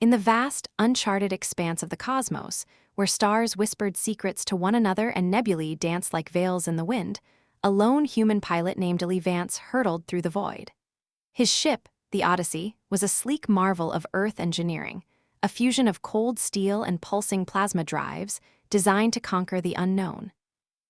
In the vast, uncharted expanse of the cosmos, where stars whispered secrets to one another and nebulae danced like veils in the wind, a lone human pilot named Eli Vance hurtled through the void. His ship, the Odyssey, was a sleek marvel of Earth engineering, a fusion of cold steel and pulsing plasma drives designed to conquer the unknown.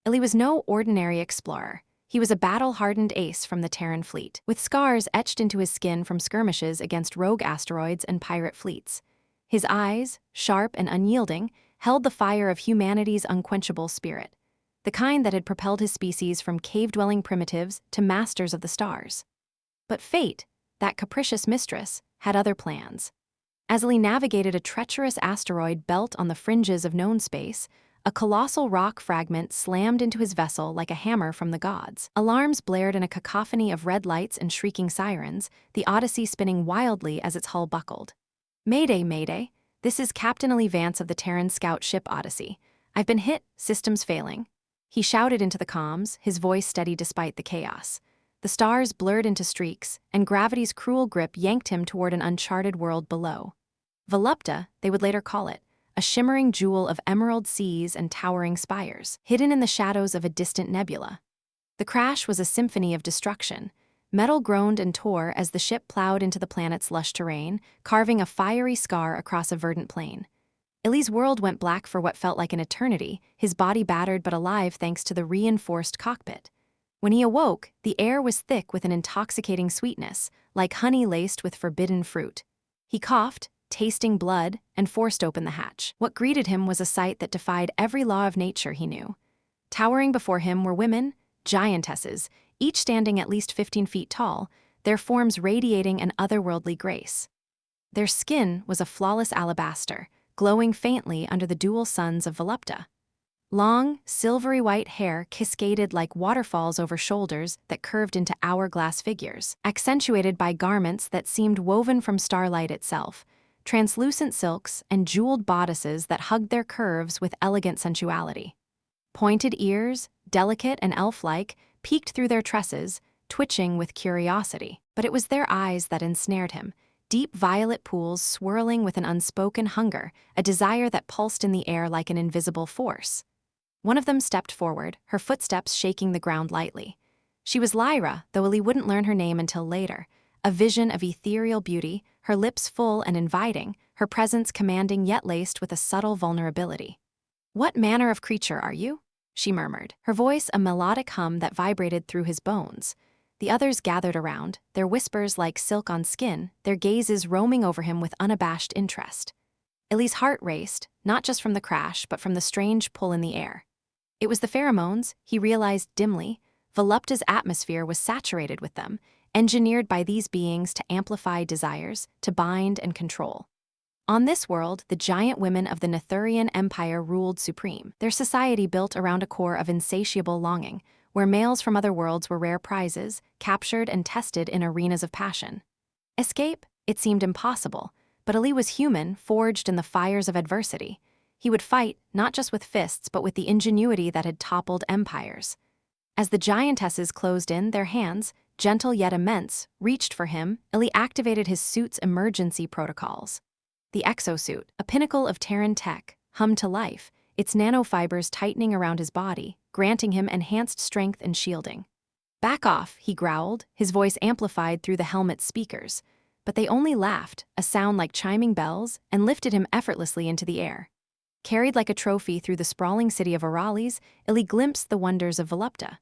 Eli was no ordinary explorer. He was a battle-hardened ace from the Terran fleet, with scars etched into his skin from skirmishes against rogue asteroids and pirate fleets. His eyes, sharp and unyielding, held the fire of humanity's unquenchable spirit, the kind that had propelled his species from cave-dwelling primitives to masters of the stars. But fate, that capricious mistress, had other plans. As Eli navigated a treacherous asteroid belt on the fringes of known space, a colossal rock fragment slammed into his vessel like a hammer from the gods. Alarms blared in a cacophony of red lights and shrieking sirens, the Odyssey spinning wildly as its hull buckled. "Mayday, mayday. This is Captain Eli Vance of the Terran scout ship Odyssey. I've been hit, systems failing." He shouted into the comms, his voice steady despite the chaos. The stars blurred into streaks, and gravity's cruel grip yanked him toward an uncharted world below. Volupta, they would later call it, a shimmering jewel of emerald seas and towering spires, hidden in the shadows of a distant nebula. The crash was a symphony of destruction. Metal groaned and tore as the ship plowed into the planet's lush terrain, carving a fiery scar across a verdant plain. Eli's world went black for what felt like an eternity, his body battered but alive thanks to the reinforced cockpit. When he awoke, the air was thick with an intoxicating sweetness, like honey laced with forbidden fruit. He coughed, tasting blood, and forced open the hatch. What greeted him was a sight that defied every law of nature he knew. Towering before him were women, giantesses, each standing at least 15 feet tall, their forms radiating an otherworldly grace. Their skin was a flawless alabaster, glowing faintly under the dual suns of Volupta. Long, silvery white hair cascaded like waterfalls over shoulders that curved into hourglass figures, accentuated by garments that seemed woven from starlight itself, translucent silks and jeweled bodices that hugged their curves with elegant sensuality. Pointed ears, delicate and elf-like, peeked through their tresses, twitching with curiosity. But it was their eyes that ensnared him, deep violet pools swirling with an unspoken hunger, a desire that pulsed in the air like an invisible force. One of them stepped forward, her footsteps shaking the ground lightly. She was Lyra, though Eli wouldn't learn her name until later, a vision of ethereal beauty, her lips full and inviting, her presence commanding yet laced with a subtle vulnerability. "What manner of creature are you?" she murmured, her voice a melodic hum that vibrated through his bones. The others gathered around, their whispers like silk on skin, their gazes roaming over him with unabashed interest. Eli's heart raced, not just from the crash, but from the strange pull in the air. It was the pheromones, he realized dimly. Volupta's atmosphere was saturated with them, engineered by these beings to amplify desires, to bind and control. On this world, the giant women of the Nytherian Empire ruled supreme, their society built around a core of insatiable longing, where males from other worlds were rare prizes, captured and tested in arenas of passion. Escape? It seemed impossible, but Eli was human, forged in the fires of adversity. He would fight, not just with fists, but with the ingenuity that had toppled empires. As the giantesses closed in, their hands, gentle yet immense, reached for him, Eli activated his suit's emergency protocols. The exosuit, a pinnacle of Terran tech, hummed to life, its nanofibers tightening around his body, granting him enhanced strength and shielding. "Back off," he growled, his voice amplified through the helmet's speakers. But they only laughed, a sound like chiming bells, and lifted him effortlessly into the air. Carried like a trophy through the sprawling city of Auralis, Eli glimpsed the wonders of Volupta.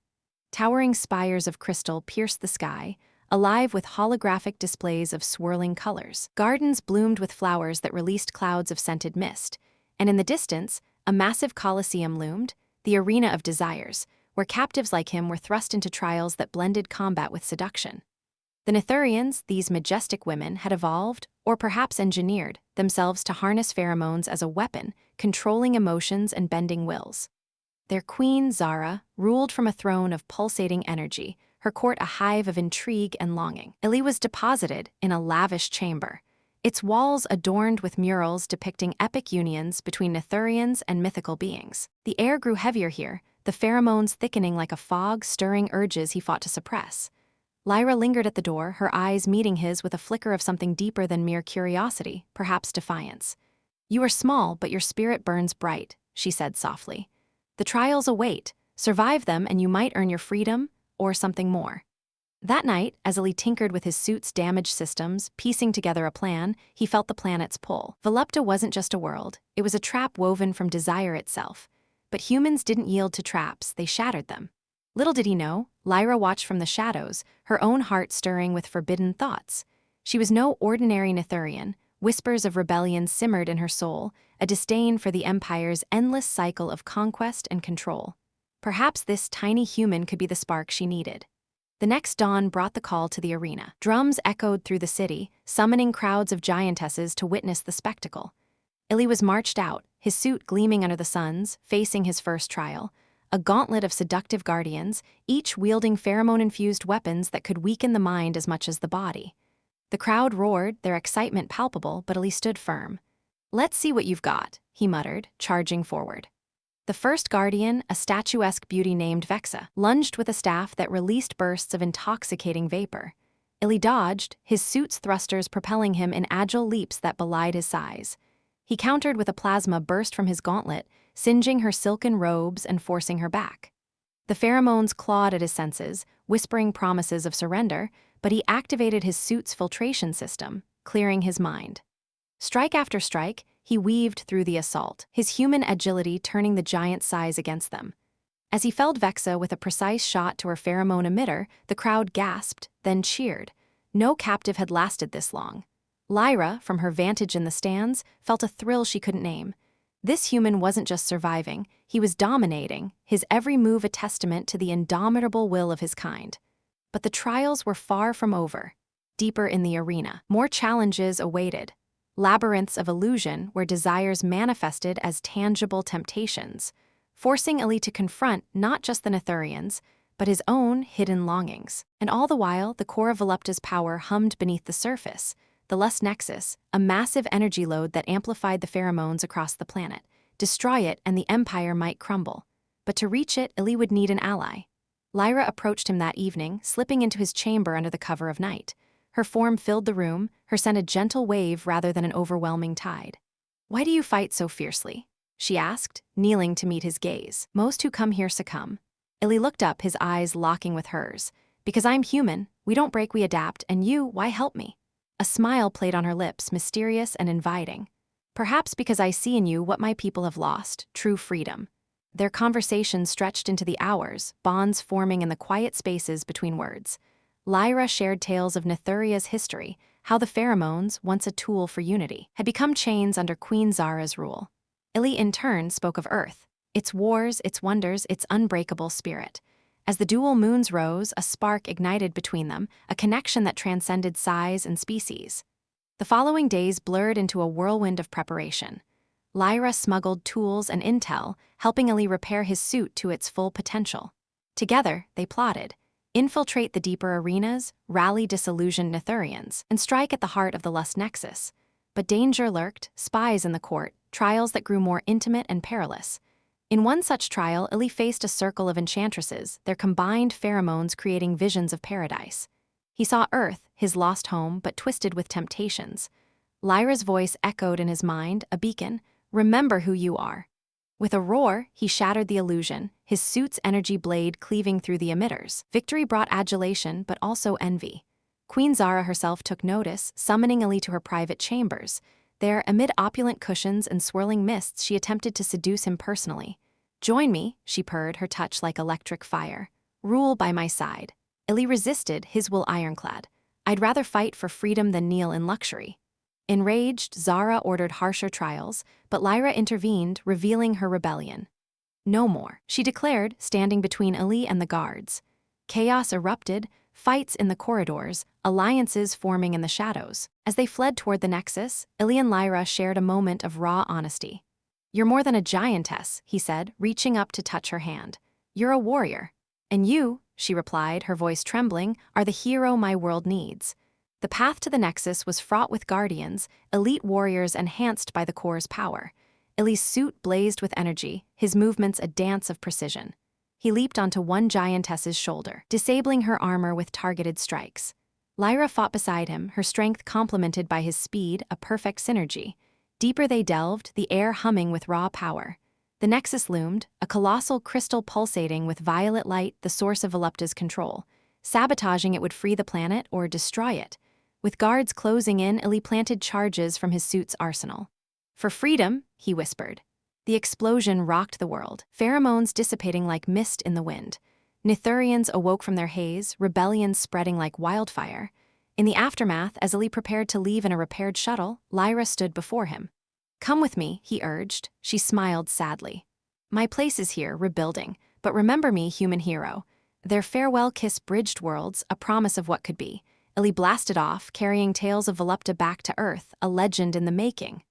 Towering spires of crystal pierced the sky, alive with holographic displays of swirling colors. Gardens bloomed with flowers that released clouds of scented mist, and in the distance, a massive coliseum loomed, the arena of desires, where captives like him were thrust into trials that blended combat with seduction. The Nytherians, these majestic women, had evolved, or perhaps engineered, themselves to harness pheromones as a weapon, controlling emotions and bending wills. Their queen, Zara, ruled from a throne of pulsating energy, her court a hive of intrigue and longing. Eli was deposited in a lavish chamber, its walls adorned with murals depicting epic unions between Nytherians and mythical beings. The air grew heavier here, the pheromones thickening like a fog stirring urges he fought to suppress. Lyra lingered at the door, her eyes meeting his with a flicker of something deeper than mere curiosity, perhaps defiance. "You are small, but your spirit burns bright," she said softly. "The trials await. Survive them and you might earn your freedom, or something more." That night, as Eli tinkered with his suit's damaged systems, piecing together a plan, he felt the planet's pull. Volupta wasn't just a world, it was a trap woven from desire itself. But humans didn't yield to traps, they shattered them. Little did he know, Lyra watched from the shadows, her own heart stirring with forbidden thoughts. She was no ordinary Nytherian. Whispers of rebellion simmered in her soul, a disdain for the Empire's endless cycle of conquest and control. Perhaps this tiny human could be the spark she needed. The next dawn brought the call to the arena. Drums echoed through the city, summoning crowds of giantesses to witness the spectacle. Eli was marched out, his suit gleaming under the suns, facing his first trial. A gauntlet of seductive guardians, each wielding pheromone-infused weapons that could weaken the mind as much as the body. The crowd roared, their excitement palpable, but Eli stood firm. "Let's see what you've got," he muttered, charging forward. The first guardian, a statuesque beauty named Vexa, lunged with a staff that released bursts of intoxicating vapor. Eli dodged, his suit's thrusters propelling him in agile leaps that belied his size. He countered with a plasma burst from his gauntlet, singeing her silken robes and forcing her back. The pheromones clawed at his senses, whispering promises of surrender, but he activated his suit's filtration system, clearing his mind. Strike after strike, he weaved through the assault, his human agility turning the giant's size against them. As he felled Vexa with a precise shot to her pheromone emitter, the crowd gasped, then cheered. No captive had lasted this long. Lyra, from her vantage in the stands, felt a thrill she couldn't name. This human wasn't just surviving, he was dominating, his every move a testament to the indomitable will of his kind. But the trials were far from over. Deeper in the arena, more challenges awaited. Labyrinths of illusion where desires manifested as tangible temptations, forcing Eli to confront not just the Nytherians, but his own hidden longings. And all the while, the core of Volupta's power hummed beneath the surface, the Lust Nexus, a massive energy load that amplified the pheromones across the planet. Destroy it and the Empire might crumble. But to reach it, Eli would need an ally. Lyra approached him that evening, slipping into his chamber under the cover of night. Her form filled the room, her scent a gentle wave rather than an overwhelming tide. "Why do you fight so fiercely?" she asked, kneeling to meet his gaze. "Most who come here succumb." Eli looked up, his eyes locking with hers. "Because I'm human, we don't break, we adapt, and you, why help me?" A smile played on her lips, mysterious and inviting. "Perhaps because I see in you what my people have lost, true freedom." Their conversation stretched into the hours, bonds forming in the quiet spaces between words. Lyra shared tales of Nytheria's history, how the pheromones, once a tool for unity, had become chains under Queen Zara's rule. Eli in turn spoke of Earth, its wars, its wonders, its unbreakable spirit. As the dual moons rose, a spark ignited between them, a connection that transcended size and species. The following days blurred into a whirlwind of preparation. Lyra smuggled tools and intel, helping Eli repair his suit to its full potential. Together, they plotted. Infiltrate the deeper arenas, rally disillusioned Nytherians, and strike at the heart of the Lust Nexus. But danger lurked, spies in the court, trials that grew more intimate and perilous. In one such trial, Eli faced a circle of enchantresses, their combined pheromones creating visions of paradise. He saw Earth, his lost home, but twisted with temptations. Lyra's voice echoed in his mind, a beacon, "Remember who you are." With a roar, he shattered the illusion, his suit's energy blade cleaving through the emitters. Victory brought adulation, but also envy. Queen Zara herself took notice, summoning Eli to her private chambers. There, amid opulent cushions and swirling mists, she attempted to seduce him personally. "Join me," she purred, her touch like electric fire. "Rule by my side." Eli resisted, his will ironclad. "I'd rather fight for freedom than kneel in luxury." Enraged, Zara ordered harsher trials, but Lyra intervened, revealing her rebellion. "No more," she declared, standing between Eli and the guards. Chaos erupted, fights in the corridors, alliances forming in the shadows. As they fled toward the Nexus, Eli and Lyra shared a moment of raw honesty. "You're more than a giantess," he said, reaching up to touch her hand. "You're a warrior." "And you," she replied, her voice trembling, "are the hero my world needs." The path to the Nexus was fraught with guardians, elite warriors enhanced by the core's power. Eli's suit blazed with energy, his movements a dance of precision. He leaped onto one giantess's shoulder, disabling her armor with targeted strikes. Lyra fought beside him, her strength complemented by his speed, a perfect synergy. Deeper they delved, the air humming with raw power. The Nexus loomed, a colossal crystal pulsating with violet light, the source of Volupta's control. Sabotaging it would free the planet or destroy it. With guards closing in, Eli planted charges from his suit's arsenal. "For freedom," he whispered. The explosion rocked the world, pheromones dissipating like mist in the wind. Nytherians awoke from their haze, rebellion spreading like wildfire. In the aftermath, as Eli prepared to leave in a repaired shuttle, Lyra stood before him. "Come with me," he urged. She smiled sadly. "My place is here, rebuilding, but remember me, human hero." Their farewell kiss bridged worlds, a promise of what could be. Eli blasted off, carrying tales of Volupta back to Earth, a legend in the making.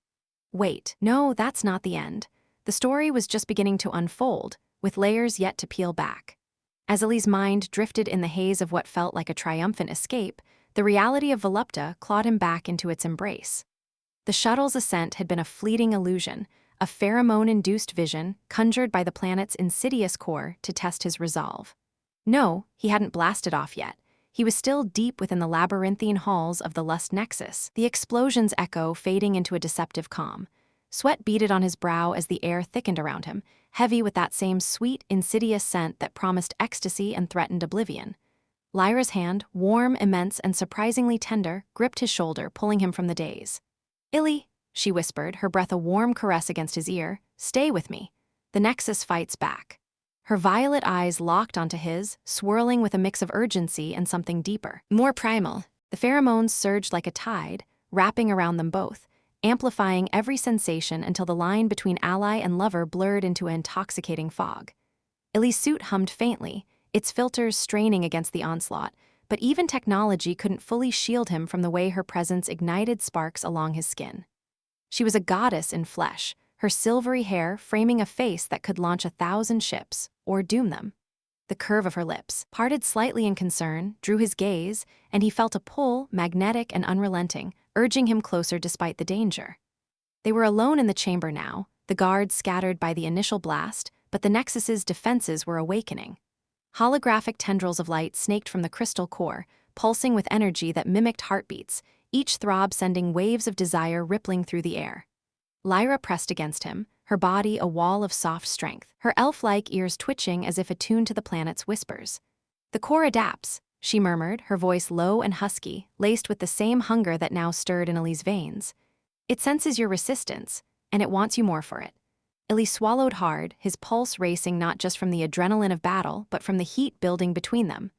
Wait, no, that's not the end. The story was just beginning to unfold, with layers yet to peel back. As Eli's mind drifted in the haze of what felt like a triumphant escape, the reality of Volupta clawed him back into its embrace. The shuttle's ascent had been a fleeting illusion, a pheromone-induced vision conjured by the planet's insidious core to test his resolve. No, he hadn't blasted off yet. He was still deep within the labyrinthine halls of the Lust Nexus, the explosion's echo fading into a deceptive calm. Sweat beaded on his brow as the air thickened around him, heavy with that same sweet, insidious scent that promised ecstasy and threatened oblivion. Lyra's hand, warm, immense, and surprisingly tender, gripped his shoulder, pulling him from the daze. "Eli," she whispered, her breath a warm caress against his ear, "stay with me." The Nexus fights back. Her violet eyes locked onto his, swirling with a mix of urgency and something deeper, more primal. The pheromones surged like a tide, wrapping around them both, amplifying every sensation until the line between ally and lover blurred into an intoxicating fog. Eli's suit hummed faintly, its filters straining against the onslaught, but even technology couldn't fully shield him from the way her presence ignited sparks along his skin. She was a goddess in flesh, her silvery hair framing a face that could launch 1,000 ships, or doom them. The curve of her lips, parted slightly in concern, drew his gaze, and he felt a pull, magnetic and unrelenting, urging him closer despite the danger. They were alone in the chamber now, the guards scattered by the initial blast, but the Nexus's defenses were awakening. Holographic tendrils of light snaked from the crystal core, pulsing with energy that mimicked heartbeats, each throb sending waves of desire rippling through the air. Lyra pressed against him, her body a wall of soft strength, her elf-like ears twitching as if attuned to the planet's whispers. "The core adapts," she murmured, her voice low and husky, laced with the same hunger that now stirred in Eli's veins. "It senses your resistance, and it wants you more for it." Eli swallowed hard, his pulse racing not just from the adrenaline of battle, but from the heat building between them.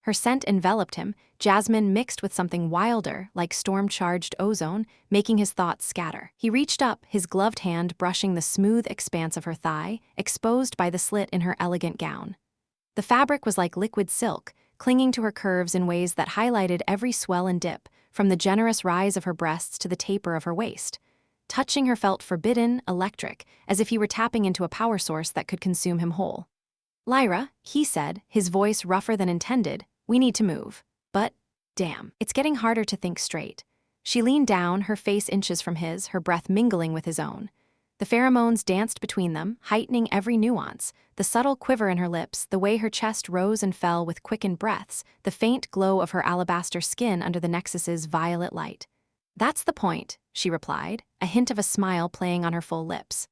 Her scent enveloped him, jasmine mixed with something wilder, like storm-charged ozone, making his thoughts scatter. He reached up, his gloved hand brushing the smooth expanse of her thigh, exposed by the slit in her elegant gown. The fabric was like liquid silk, clinging to her curves in ways that highlighted every swell and dip, from the generous rise of her breasts to the taper of her waist. Touching her felt forbidden, electric, as if he were tapping into a power source that could consume him whole. "Lyra," he said, his voice rougher than intended, "we need to move. But, damn, it's getting harder to think straight." She leaned down, her face inches from his, her breath mingling with his own. The pheromones danced between them, heightening every nuance, the subtle quiver in her lips, the way her chest rose and fell with quickened breaths, the faint glow of her alabaster skin under the Nexus's violet light. "That's the point," she replied, a hint of a smile playing on her full lips.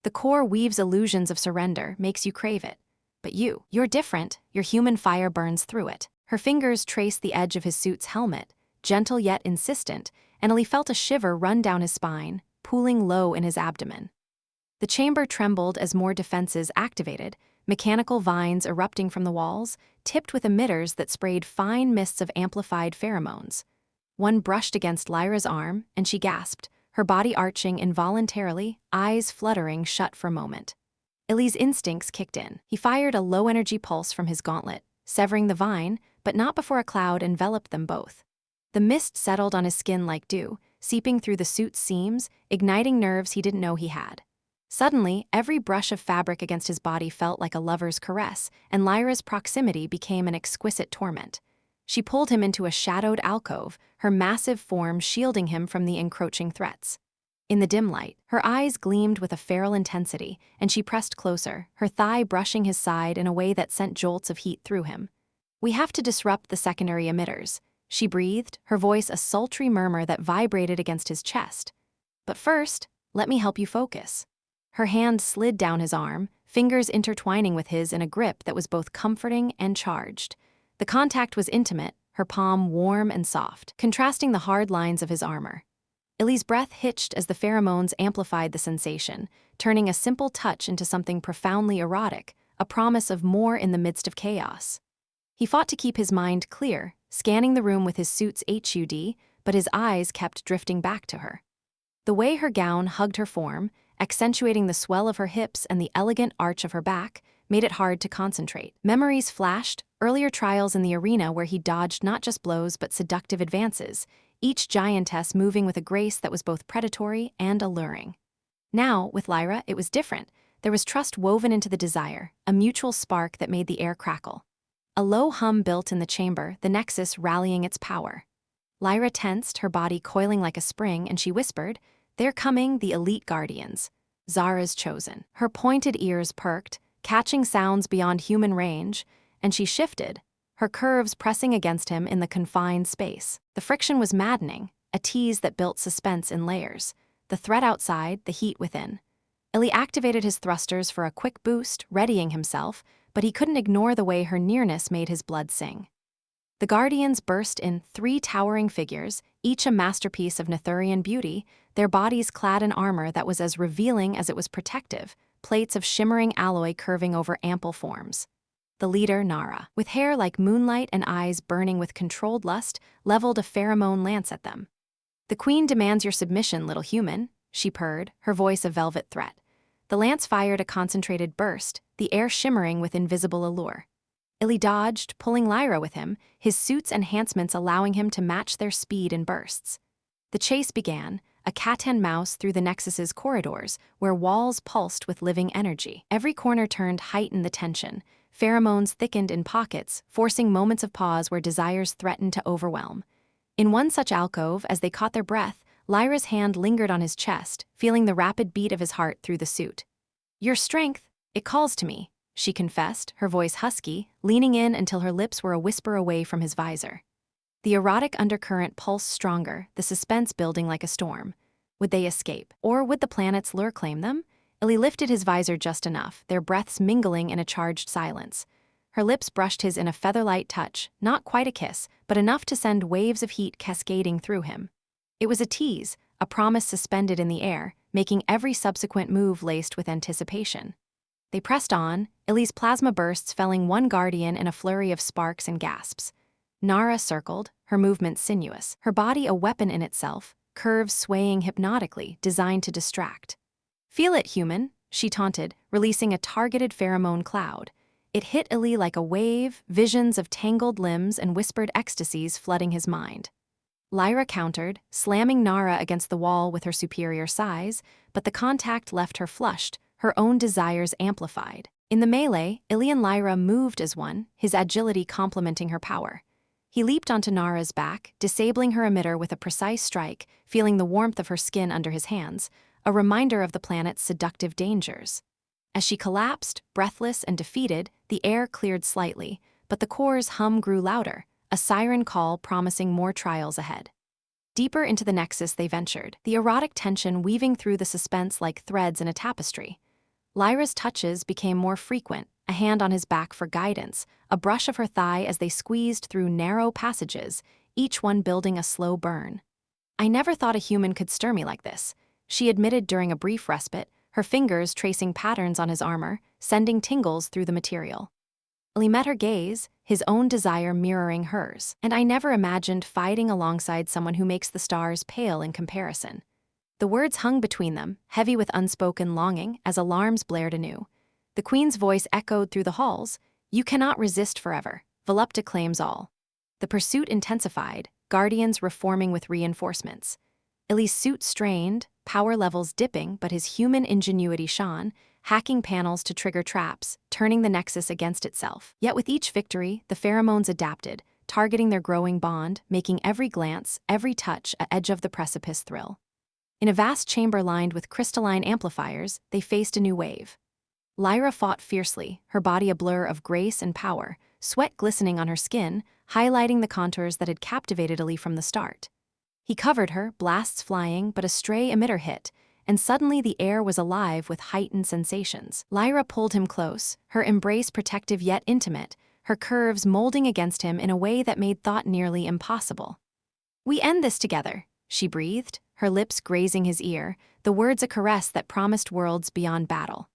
"The core weaves illusions of surrender, makes you crave it. But you're different, your human fire burns through it." Her fingers traced the edge of his suit's helmet, gentle yet insistent, and Eli felt a shiver run down his spine, pooling low in his abdomen. The chamber trembled as more defenses activated, mechanical vines erupting from the walls, tipped with emitters that sprayed fine mists of amplified pheromones. One brushed against Lyra's arm, and she gasped, her body arching involuntarily, eyes fluttering shut for a moment. Eli's instincts kicked in. He fired a low-energy pulse from his gauntlet, severing the vine, but not before a cloud enveloped them both. The mist settled on his skin like dew, seeping through the suit's seams, igniting nerves he didn't know he had. Suddenly, every brush of fabric against his body felt like a lover's caress, and Lyra's proximity became an exquisite torment. She pulled him into a shadowed alcove, her massive form shielding him from the encroaching threats. In the dim light, her eyes gleamed with a feral intensity, and she pressed closer, her thigh brushing his side in a way that sent jolts of heat through him. "We have to disrupt the secondary emitters," she breathed, her voice a sultry murmur that vibrated against his chest. "But first, let me help you focus." Her hand slid down his arm, fingers intertwining with his in a grip that was both comforting and charged. The contact was intimate, her palm warm and soft, contrasting the hard lines of his armor. Eli's breath hitched as the pheromones amplified the sensation, turning a simple touch into something profoundly erotic, a promise of more in the midst of chaos. He fought to keep his mind clear, scanning the room with his suit's HUD, but his eyes kept drifting back to her. The way her gown hugged her form, accentuating the swell of her hips and the elegant arch of her back, made it hard to concentrate. Memories flashed, earlier trials in the arena where he dodged not just blows but seductive advances, each giantess moving with a grace that was both predatory and alluring. Now, with Lyra, it was different. There was trust woven into the desire, a mutual spark that made the air crackle. A low hum built in the chamber, the Nexus rallying its power. Lyra tensed, her body coiling like a spring, and she whispered, "They're coming, the elite guardians. Zara's chosen." Her pointed ears perked, catching sounds beyond human range, and she shifted, her curves pressing against him in the confined space. The friction was maddening, a tease that built suspense in layers. The threat outside, the heat within. Eli activated his thrusters for a quick boost, readying himself, but he couldn't ignore the way her nearness made his blood sing. The Guardians burst in 3 towering figures, each a masterpiece of Nytherian beauty, their bodies clad in armor that was as revealing as it was protective, plates of shimmering alloy curving over ample forms. The leader, Nara, with hair like moonlight and eyes burning with controlled lust, leveled a pheromone lance at them. "The queen demands your submission, little human," she purred, her voice a velvet threat. The lance fired a concentrated burst, the air shimmering with invisible allure. Eli dodged, pulling Lyra with him, his suit's enhancements allowing him to match their speed in bursts. The chase began, a cat-and-mouse through the Nexus's corridors, where walls pulsed with living energy. Every corner turned heightened the tension. Pheromones thickened in pockets, forcing moments of pause where desires threatened to overwhelm. In one such alcove, as they caught their breath, Lyra's hand lingered on his chest, feeling the rapid beat of his heart through the suit. "Your strength, it calls to me," she confessed, her voice husky, leaning in until her lips were a whisper away from his visor. The erotic undercurrent pulsed stronger, the suspense building like a storm. Would they escape? Or would the planet's lure claim them? Eli lifted his visor just enough, their breaths mingling in a charged silence. Her lips brushed his in a featherlight touch, not quite a kiss, but enough to send waves of heat cascading through him. It was a tease, a promise suspended in the air, making every subsequent move laced with anticipation. They pressed on, Eli's plasma bursts felling one guardian in a flurry of sparks and gasps. Nara circled, her movements sinuous, her body a weapon in itself, curves swaying hypnotically, designed to distract. "Feel it, human," she taunted, releasing a targeted pheromone cloud. It hit Eli like a wave, visions of tangled limbs and whispered ecstasies flooding his mind. Lyra countered, slamming Nara against the wall with her superior size, but the contact left her flushed, her own desires amplified. In the melee, Eli and Lyra moved as one, his agility complementing her power. He leaped onto Nara's back, disabling her emitter with a precise strike, feeling the warmth of her skin under his hands, a reminder of the planet's seductive dangers. As she collapsed, breathless and defeated, the air cleared slightly, but the core's hum grew louder, a siren call promising more trials ahead. Deeper into the Nexus they ventured, the erotic tension weaving through the suspense like threads in a tapestry. Lyra's touches became more frequent, a hand on his back for guidance, a brush of her thigh as they squeezed through narrow passages, each one building a slow burn. "I never thought a human could stir me like this," she admitted during a brief respite, her fingers tracing patterns on his armor, sending tingles through the material. Eli met her gaze, his own desire mirroring hers. "And I never imagined fighting alongside someone who makes the stars pale in comparison." The words hung between them, heavy with unspoken longing, as alarms blared anew. The queen's voice echoed through the halls, "You cannot resist forever. Volupta claims all." The pursuit intensified, guardians reforming with reinforcements. Eli's suit strained, power levels dipping, but his human ingenuity shone, hacking panels to trigger traps, turning the Nexus against itself. Yet with each victory, the pheromones adapted, targeting their growing bond, making every glance, every touch, a edge-of-the-precipice thrill. In a vast chamber lined with crystalline amplifiers, they faced a new wave. Lyra fought fiercely, her body a blur of grace and power, sweat glistening on her skin, highlighting the contours that had captivated Eli from the start. He covered her, blasts flying, but a stray emitter hit, and suddenly the air was alive with heightened sensations. Lyra pulled him close, her embrace protective yet intimate, her curves molding against him in a way that made thought nearly impossible. "We end this together," she breathed, her lips grazing his ear, the words a caress that promised worlds beyond battle.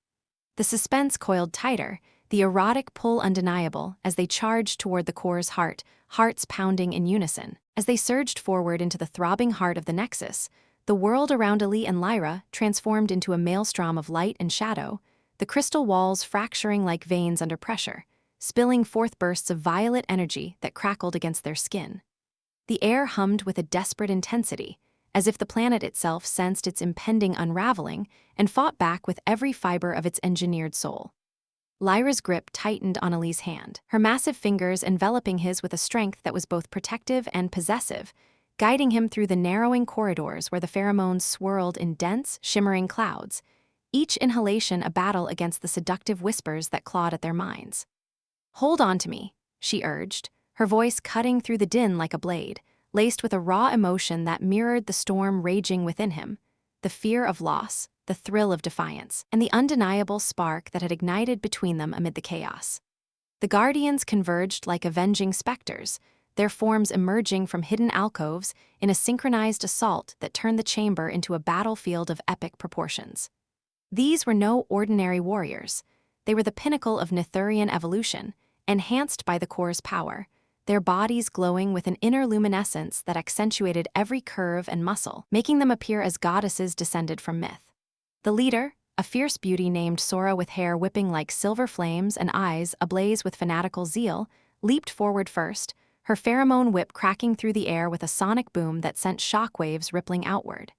The suspense coiled tighter, the erotic pull undeniable as they charged toward the core's heart, hearts pounding in unison. As they surged forward into the throbbing heart of the Nexus, the world around Eli and Lyra transformed into a maelstrom of light and shadow, the crystal walls fracturing like veins under pressure, spilling forth bursts of violet energy that crackled against their skin. The air hummed with a desperate intensity, as if the planet itself sensed its impending unraveling and fought back with every fiber of its engineered soul. Lyra's grip tightened on Eli's hand, her massive fingers enveloping his with a strength that was both protective and possessive, guiding him through the narrowing corridors where the pheromones swirled in dense, shimmering clouds, each inhalation a battle against the seductive whispers that clawed at their minds. "Hold on to me," she urged, her voice cutting through the din like a blade, laced with a raw emotion that mirrored the storm raging within him, the fear of loss, the thrill of defiance, and the undeniable spark that had ignited between them amid the chaos. The Guardians converged like avenging specters, their forms emerging from hidden alcoves in a synchronized assault that turned the chamber into a battlefield of epic proportions. These were no ordinary warriors. They were the pinnacle of Nytherian evolution, enhanced by the core's power, their bodies glowing with an inner luminescence that accentuated every curve and muscle, making them appear as goddesses descended from myth. The leader, a fierce beauty named Sora with hair whipping like silver flames and eyes ablaze with fanatical zeal, leaped forward first, her pheromone whip cracking through the air with a sonic boom that sent shockwaves rippling outward.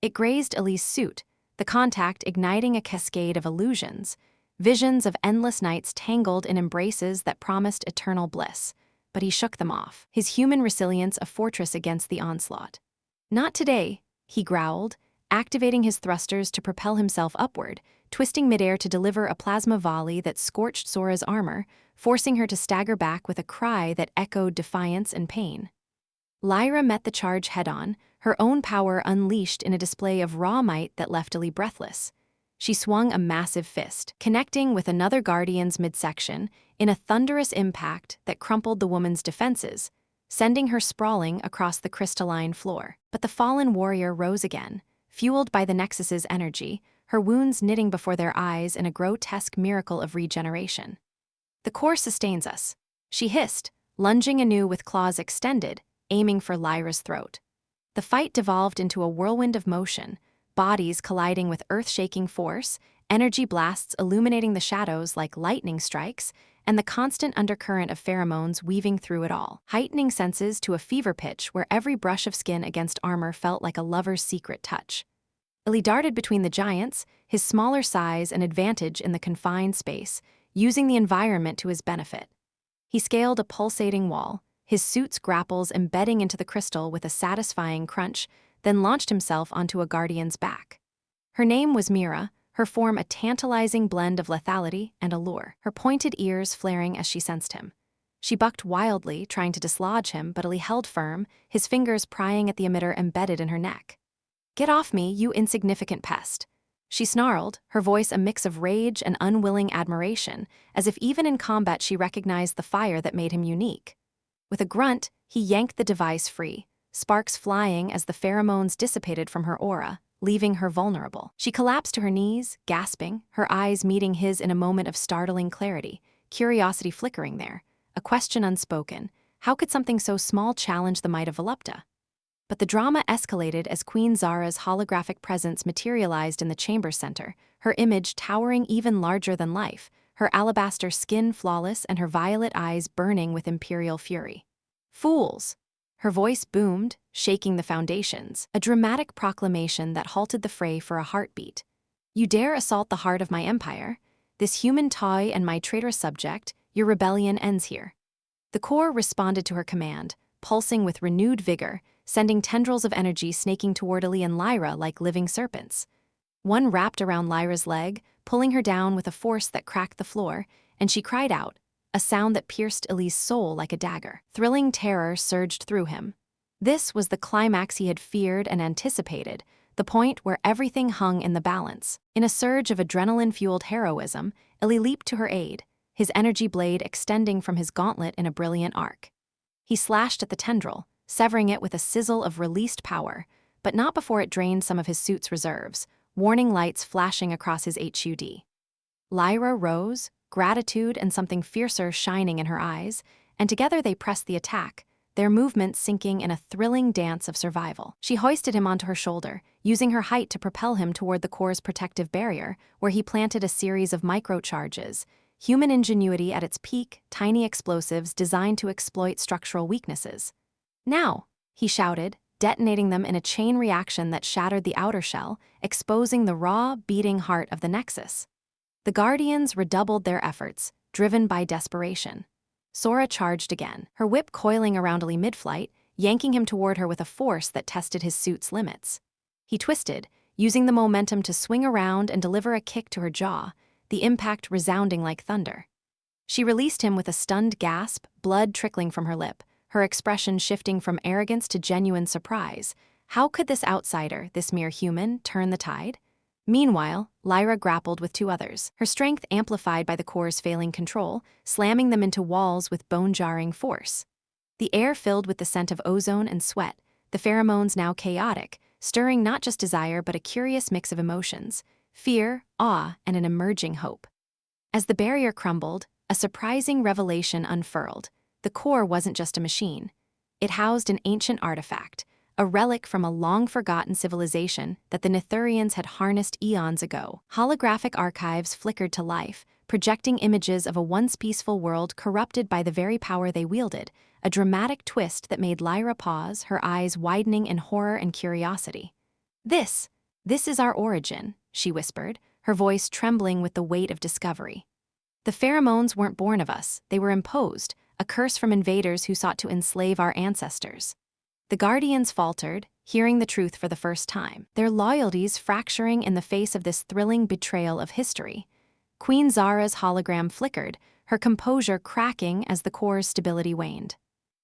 It grazed Eli's suit, the contact igniting a cascade of illusions, visions of endless nights tangled in embraces that promised eternal bliss. But he shook them off, his human resilience a fortress against the onslaught. "Not today," he growled, activating his thrusters to propel himself upward, twisting midair to deliver a plasma volley that scorched Sora's armor, forcing her to stagger back with a cry that echoed defiance and pain. Lyra met the charge head-on, her own power unleashed in a display of raw might that left Eli breathless. She swung a massive fist, connecting with another Guardian's midsection in a thunderous impact that crumpled the woman's defenses, sending her sprawling across the crystalline floor. But the fallen warrior rose again, fueled by the Nexus's energy, her wounds knitting before their eyes in a grotesque miracle of regeneration. "The core sustains us," she hissed, lunging anew with claws extended, aiming for Lyra's throat. The fight devolved into a whirlwind of motion, bodies colliding with earth-shaking force, energy blasts illuminating the shadows like lightning strikes, and the constant undercurrent of pheromones weaving through it all, heightening senses to a fever pitch where every brush of skin against armor felt like a lover's secret touch. Eli darted between the giants, his smaller size an advantage in the confined space, using the environment to his benefit. He scaled a pulsating wall, his suit's grapples embedding into the crystal with a satisfying crunch, then launched himself onto a Guardian's back. Her name was Mira, her form a tantalizing blend of lethality and allure, her pointed ears flaring as she sensed him. She bucked wildly, trying to dislodge him, but Eli held firm, his fingers prying at the emitter embedded in her neck. "Get off me, you insignificant pest," she snarled, her voice a mix of rage and unwilling admiration, as if even in combat she recognized the fire that made him unique. With a grunt, he yanked the device free, sparks flying as the pheromones dissipated from her aura, leaving her vulnerable. She collapsed to her knees, gasping, her eyes meeting his in a moment of startling clarity, curiosity flickering there, a question unspoken. How could something so small challenge the might of Volupta? But the drama escalated as Queen Zara's holographic presence materialized in the chamber center, her image towering even larger than life, her alabaster skin flawless and her violet eyes burning with imperial fury. "Fools!" Her voice boomed, shaking the foundations, a dramatic proclamation that halted the fray for a heartbeat. "You dare assault the heart of my empire? This human toy and my traitorous subject, your rebellion ends here." The core responded to her command, pulsing with renewed vigor, sending tendrils of energy snaking toward Eli and Lyra like living serpents. One wrapped around Lyra's leg, pulling her down with a force that cracked the floor, and she cried out, a sound that pierced Eli's soul like a dagger. Thrilling terror surged through him. This was the climax he had feared and anticipated, the point where everything hung in the balance. In a surge of adrenaline-fueled heroism, Eli leaped to her aid, his energy blade extending from his gauntlet in a brilliant arc. He slashed at the tendril, severing it with a sizzle of released power, but not before it drained some of his suit's reserves, warning lights flashing across his HUD. Lyra rose, gratitude and something fiercer shining in her eyes, and together they pressed the attack, their movements sinking in a thrilling dance of survival. She hoisted him onto her shoulder, using her height to propel him toward the core's protective barrier, where he planted a series of microcharges, human ingenuity at its peak, tiny explosives designed to exploit structural weaknesses. Now, he shouted, detonating them in a chain reaction that shattered the outer shell, exposing the raw, beating heart of the Nexus. The Guardians redoubled their efforts, driven by desperation. Sora charged again, her whip coiling around Eli mid-flight, yanking him toward her with a force that tested his suit's limits. He twisted, using the momentum to swing around and deliver a kick to her jaw, the impact resounding like thunder. She released him with a stunned gasp, blood trickling from her lip, her expression shifting from arrogance to genuine surprise. How could this outsider, this mere human, turn the tide? Meanwhile, Lyra grappled with two others, her strength amplified by the core's failing control, slamming them into walls with bone-jarring force. The air filled with the scent of ozone and sweat, the pheromones now chaotic, stirring not just desire but a curious mix of emotions, fear, awe, and an emerging hope. As the barrier crumbled, a surprising revelation unfurled. The core wasn't just a machine. It housed an ancient artifact, a relic from a long-forgotten civilization that the Nytherians had harnessed eons ago. Holographic archives flickered to life, projecting images of a once peaceful world corrupted by the very power they wielded, a dramatic twist that made Lyra pause, her eyes widening in horror and curiosity. This is our origin," she whispered, her voice trembling with the weight of discovery. "The pheromones weren't born of us, they were imposed, a curse from invaders who sought to enslave our ancestors." The Guardians faltered, hearing the truth for the first time, their loyalties fracturing in the face of this thrilling betrayal of history. Queen Zara's hologram flickered, her composure cracking as the core's stability waned.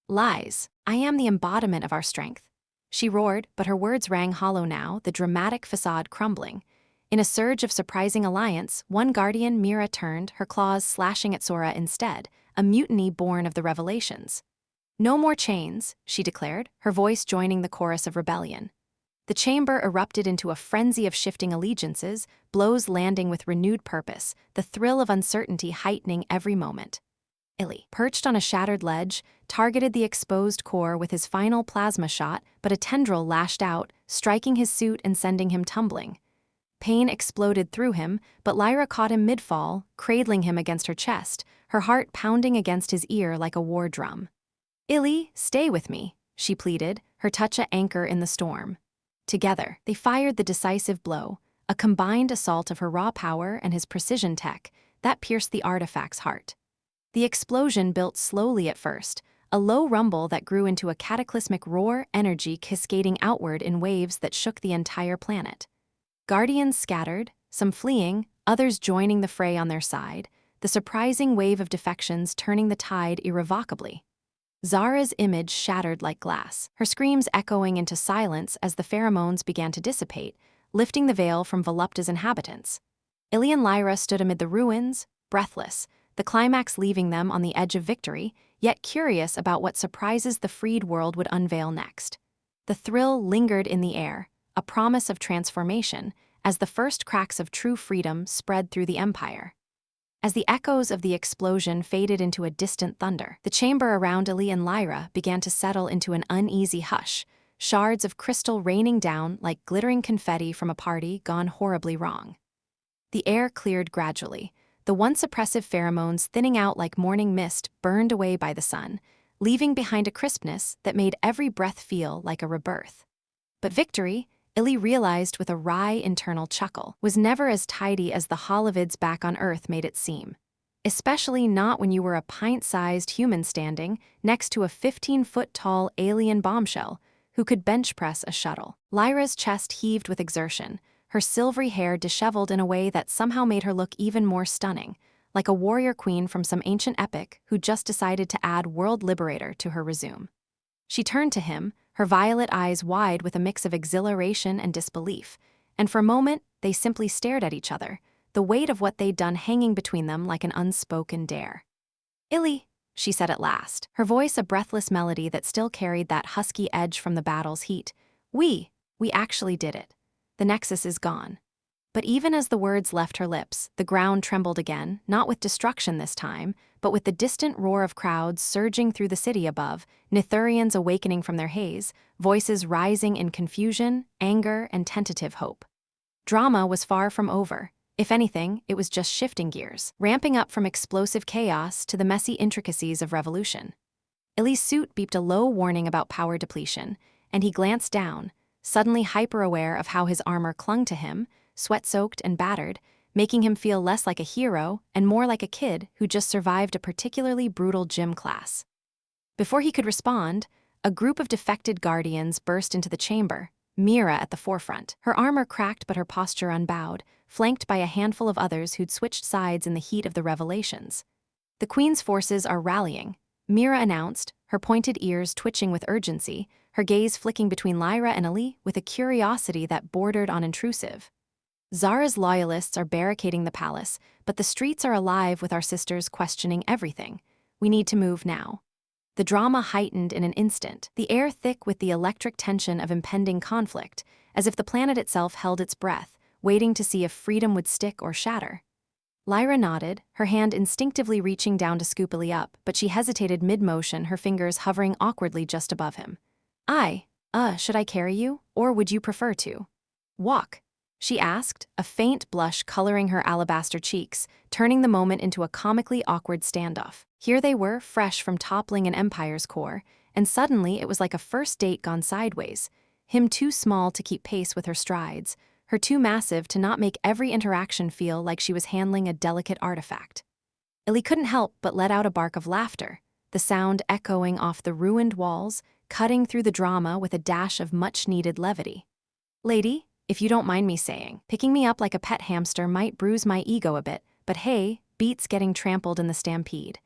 "Lies, I am the embodiment of our strength," she roared, but her words rang hollow now, the dramatic facade crumbling. In a surge of surprising alliance, one Guardian, Mira, turned, her claws slashing at Sora instead, a mutiny born of the revelations. "No more chains," she declared, her voice joining the chorus of rebellion. The chamber erupted into a frenzy of shifting allegiances, blows landing with renewed purpose, the thrill of uncertainty heightening every moment. Eli, perched on a shattered ledge, targeted the exposed core with his final plasma shot, but a tendril lashed out, striking his suit and sending him tumbling. Pain exploded through him, but Lyra caught him mid-fall, cradling him against her chest, her heart pounding against his ear like a war drum. "Eli, stay with me," she pleaded, her touch a anchor in the storm. Together, they fired the decisive blow, a combined assault of her raw power and his precision tech that pierced the artifact's heart. The explosion built slowly at first, a low rumble that grew into a cataclysmic roar, energy cascading outward in waves that shook the entire planet. Guardians scattered, some fleeing, others joining the fray on their side, the surprising wave of defections turning the tide irrevocably. Zara's image shattered like glass, her screams echoing into silence as the pheromones began to dissipate, lifting the veil from Volupta's inhabitants. Eli and Lyra stood amid the ruins, breathless, the climax leaving them on the edge of victory, yet curious about what surprises the freed world would unveil next. The thrill lingered in the air, a promise of transformation, as the first cracks of true freedom spread through the Empire. As the echoes of the explosion faded into a distant thunder, the chamber around Eli and Lyra began to settle into an uneasy hush, shards of crystal raining down like glittering confetti from a party gone horribly wrong. The air cleared gradually, the once oppressive pheromones thinning out like morning mist burned away by the sun, leaving behind a crispness that made every breath feel like a rebirth. But victory, Eli realized with a wry internal chuckle, was never as tidy as the holovids back on Earth made it seem. Especially not when you were a pint-sized human standing next to a 15-foot-tall alien bombshell, who could bench press a shuttle. Lyra's chest heaved with exertion, her silvery hair disheveled in a way that somehow made her look even more stunning, like a warrior queen from some ancient epic who just decided to add world liberator to her resume. She turned to him, her violet eyes wide with a mix of exhilaration and disbelief, and for a moment they simply stared at each other, the weight of what they'd done hanging between them like an unspoken dare. "Ili," she said at last, her voice a breathless melody that still carried that husky edge from the battle's heat. We actually did it. The Nexus is gone." But even as the words left her lips, the ground trembled again, not with destruction this time, but with the distant roar of crowds surging through the city above, Nytherians awakening from their haze, voices rising in confusion, anger, and tentative hope. Drama was far from over. If anything, it was just shifting gears, ramping up from explosive chaos to the messy intricacies of revolution. Ili's suit beeped a low warning about power depletion, and he glanced down, suddenly hyper-aware of how his armor clung to him, sweat-soaked and battered, making him feel less like a hero and more like a kid who just survived a particularly brutal gym class. Before he could respond, a group of defected guardians burst into the chamber, Mira at the forefront, her armor cracked but her posture unbowed, flanked by a handful of others who'd switched sides in the heat of the revelations. "The Queen's forces are rallying," Mira announced, her pointed ears twitching with urgency, her gaze flicking between Lyra and Eli with a curiosity that bordered on intrusive. "Zara's loyalists are barricading the palace, but the streets are alive with our sisters questioning everything. We need to move now." The drama heightened in an instant, the air thick with the electric tension of impending conflict, as if the planet itself held its breath, waiting to see if freedom would stick or shatter. Lyra nodded, her hand instinctively reaching down to scoop Eli up, but she hesitated mid-motion, her fingers hovering awkwardly just above him. Should I carry you, or would you prefer to walk?" she asked, a faint blush coloring her alabaster cheeks, turning the moment into a comically awkward standoff. Here they were, fresh from toppling an empire's core, and suddenly it was like a first date gone sideways, him too small to keep pace with her strides, her too massive to not make every interaction feel like she was handling a delicate artifact. Eli couldn't help but let out a bark of laughter, the sound echoing off the ruined walls, cutting through the drama with a dash of much-needed levity. "Lady, if you don't mind me saying, picking me up like a pet hamster might bruise my ego a bit, but hey, beats getting trampled in the stampede.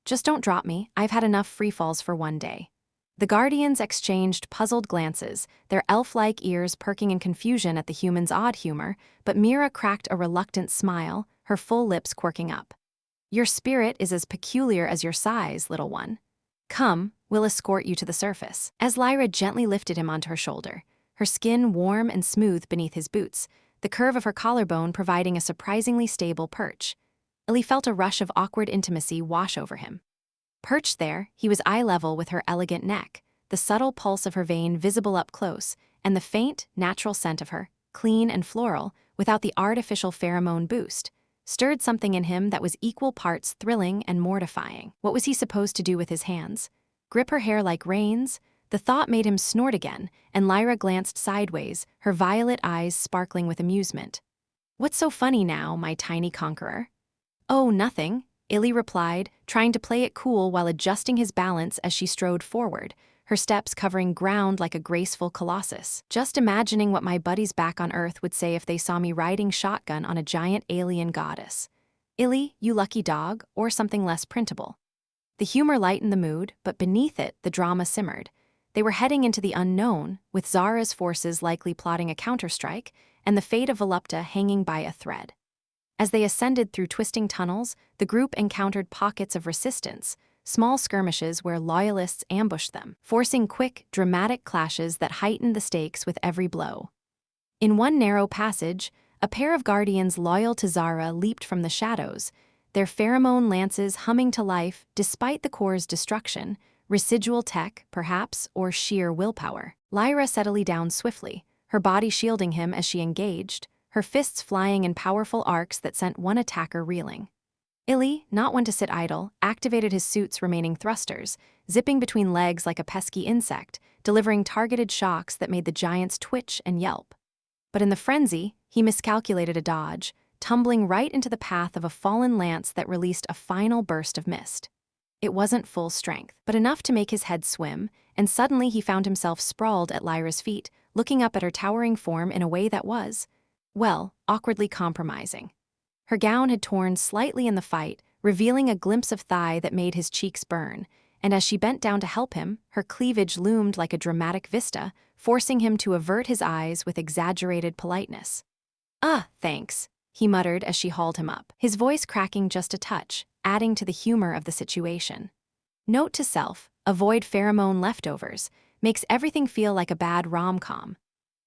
Just don't drop me, I've had enough free falls for one day." The guardians exchanged puzzled glances, their elf-like ears perking in confusion at the human's odd humor, but Mira cracked a reluctant smile, her full lips quirking up. "Your spirit is as peculiar as your size, little one. Come, we'll escort you to the surface." As Lyra gently lifted him onto her shoulder, her skin warm and smooth beneath his boots, the curve of her collarbone providing a surprisingly stable perch, Eli felt a rush of awkward intimacy wash over him. Perched there, he was eye-level with her elegant neck, the subtle pulse of her vein visible up close, and the faint, natural scent of her, clean and floral, without the artificial pheromone boost, stirred something in him that was equal parts thrilling and mortifying. What was he supposed to do with his hands? Grip her hair like reins? The thought made him snort again, and Lyra glanced sideways, her violet eyes sparkling with amusement. "What's so funny now, my tiny conqueror?" "Oh, nothing," Ili replied, trying to play it cool while adjusting his balance as she strode forward, her steps covering ground like a graceful colossus. "Just imagining what my buddies back on Earth would say if they saw me riding shotgun on a giant alien goddess. Ili, you lucky dog, or something less printable." The humor lightened the mood, but beneath it, the drama simmered. They were heading into the unknown, with Zara's forces likely plotting a counterstrike, and the fate of Volupta hanging by a thread. As they ascended through twisting tunnels, the group encountered pockets of resistance, small skirmishes where loyalists ambushed them, forcing quick, dramatic clashes that heightened the stakes with every blow. In one narrow passage, a pair of guardians loyal to Zara leaped from the shadows, their pheromone lances humming to life despite the core's destruction, residual tech, perhaps, or sheer willpower. Lyra settled down swiftly, her body shielding him as she engaged, her fists flying in powerful arcs that sent one attacker reeling. Ili, not one to sit idle, activated his suit's remaining thrusters, zipping between legs like a pesky insect, delivering targeted shocks that made the giants twitch and yelp. But in the frenzy, he miscalculated a dodge, tumbling right into the path of a fallen lance that released a final burst of mist. It wasn't full strength, but enough to make his head swim, and suddenly he found himself sprawled at Lyra's feet, looking up at her towering form in a way that was, well, awkwardly compromising. Her gown had torn slightly in the fight, revealing a glimpse of thigh that made his cheeks burn, and as she bent down to help him, her cleavage loomed like a dramatic vista, forcing him to avert his eyes with exaggerated politeness. Thanks," he muttered as she hauled him up, his voice cracking just a touch, adding to the humor of the situation. Note to self, avoid pheromone leftovers, makes everything feel like a bad rom-com.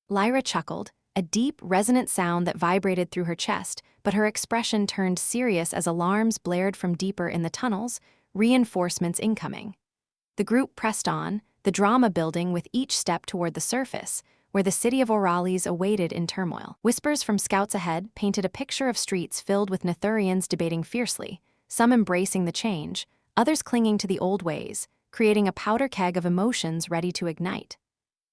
Lyra chuckled, a deep, resonant sound that vibrated through her chest, but her expression turned serious as alarms blared from deeper in the tunnels, reinforcements incoming. The group pressed on, the drama building with each step toward the surface, where the city of Auralis awaited in turmoil. Whispers from scouts ahead painted a picture of streets filled with Nytherians debating fiercely, some embracing the change, others clinging to the old ways, creating a powder keg of emotions ready to ignite.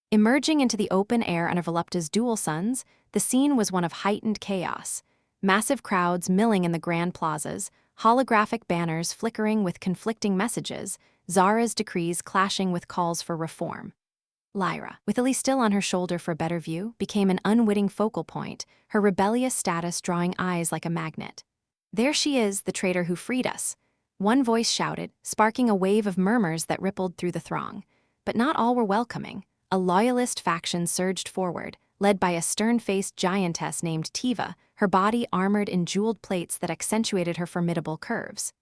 Emerging into the open air under Volupta's dual suns, the scene was one of heightened chaos. Massive crowds milling in the grand plazas, holographic banners flickering with conflicting messages, Zara's decrees clashing with calls for reform. Lyra, with Eli still on her shoulder for a better view, became an unwitting focal point, her rebellious status drawing eyes like a magnet. "There she is, the traitor who freed us," one voice shouted, sparking a wave of murmurs that rippled through the throng. But not all were welcoming. A loyalist faction surged forward, led by a stern-faced giantess named Tiva, her body armored in jeweled plates that accentuated her formidable curves.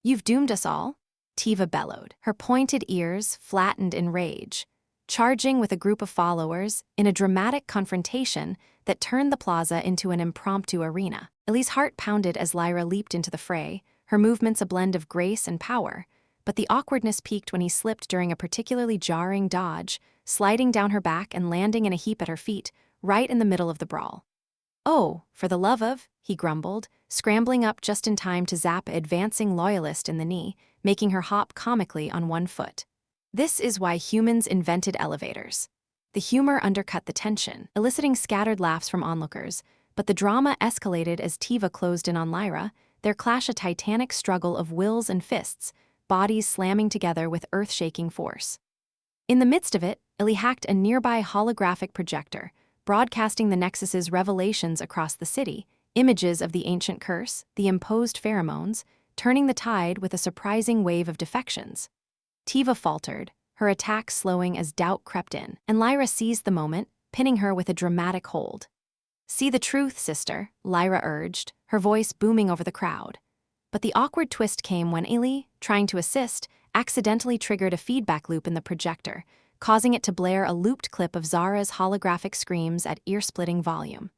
"You've doomed us all?" Tiva bellowed, her pointed ears flattened in rage. Charging with a group of followers in a dramatic confrontation that turned the plaza into an impromptu arena. Eli's heart pounded as Lyra leaped into the fray, her movements a blend of grace and power, but the awkwardness peaked when he slipped during a particularly jarring dodge, sliding down her back and landing in a heap at her feet, right in the middle of the brawl. "Oh, for the love of," he grumbled, scrambling up just in time to zap an advancing loyalist in the knee, making her hop comically on one foot. This is why humans invented elevators. The humor undercut the tension, eliciting scattered laughs from onlookers, but the drama escalated as Tiva closed in on Lyra, their clash a titanic struggle of wills and fists, bodies slamming together with earth-shaking force. In the midst of it, Eli hacked a nearby holographic projector, broadcasting the Nexus's revelations across the city, images of the ancient curse, the imposed pheromones, turning the tide with a surprising wave of defections. Tiva faltered, her attack slowing as doubt crept in, and Lyra seized the moment, pinning her with a dramatic hold. "See the truth, sister," Lyra urged, her voice booming over the crowd. But the awkward twist came when Eli, trying to assist, accidentally triggered a feedback loop in the projector, causing it to blare a looped clip of Zara's holographic screams at ear-splitting volume.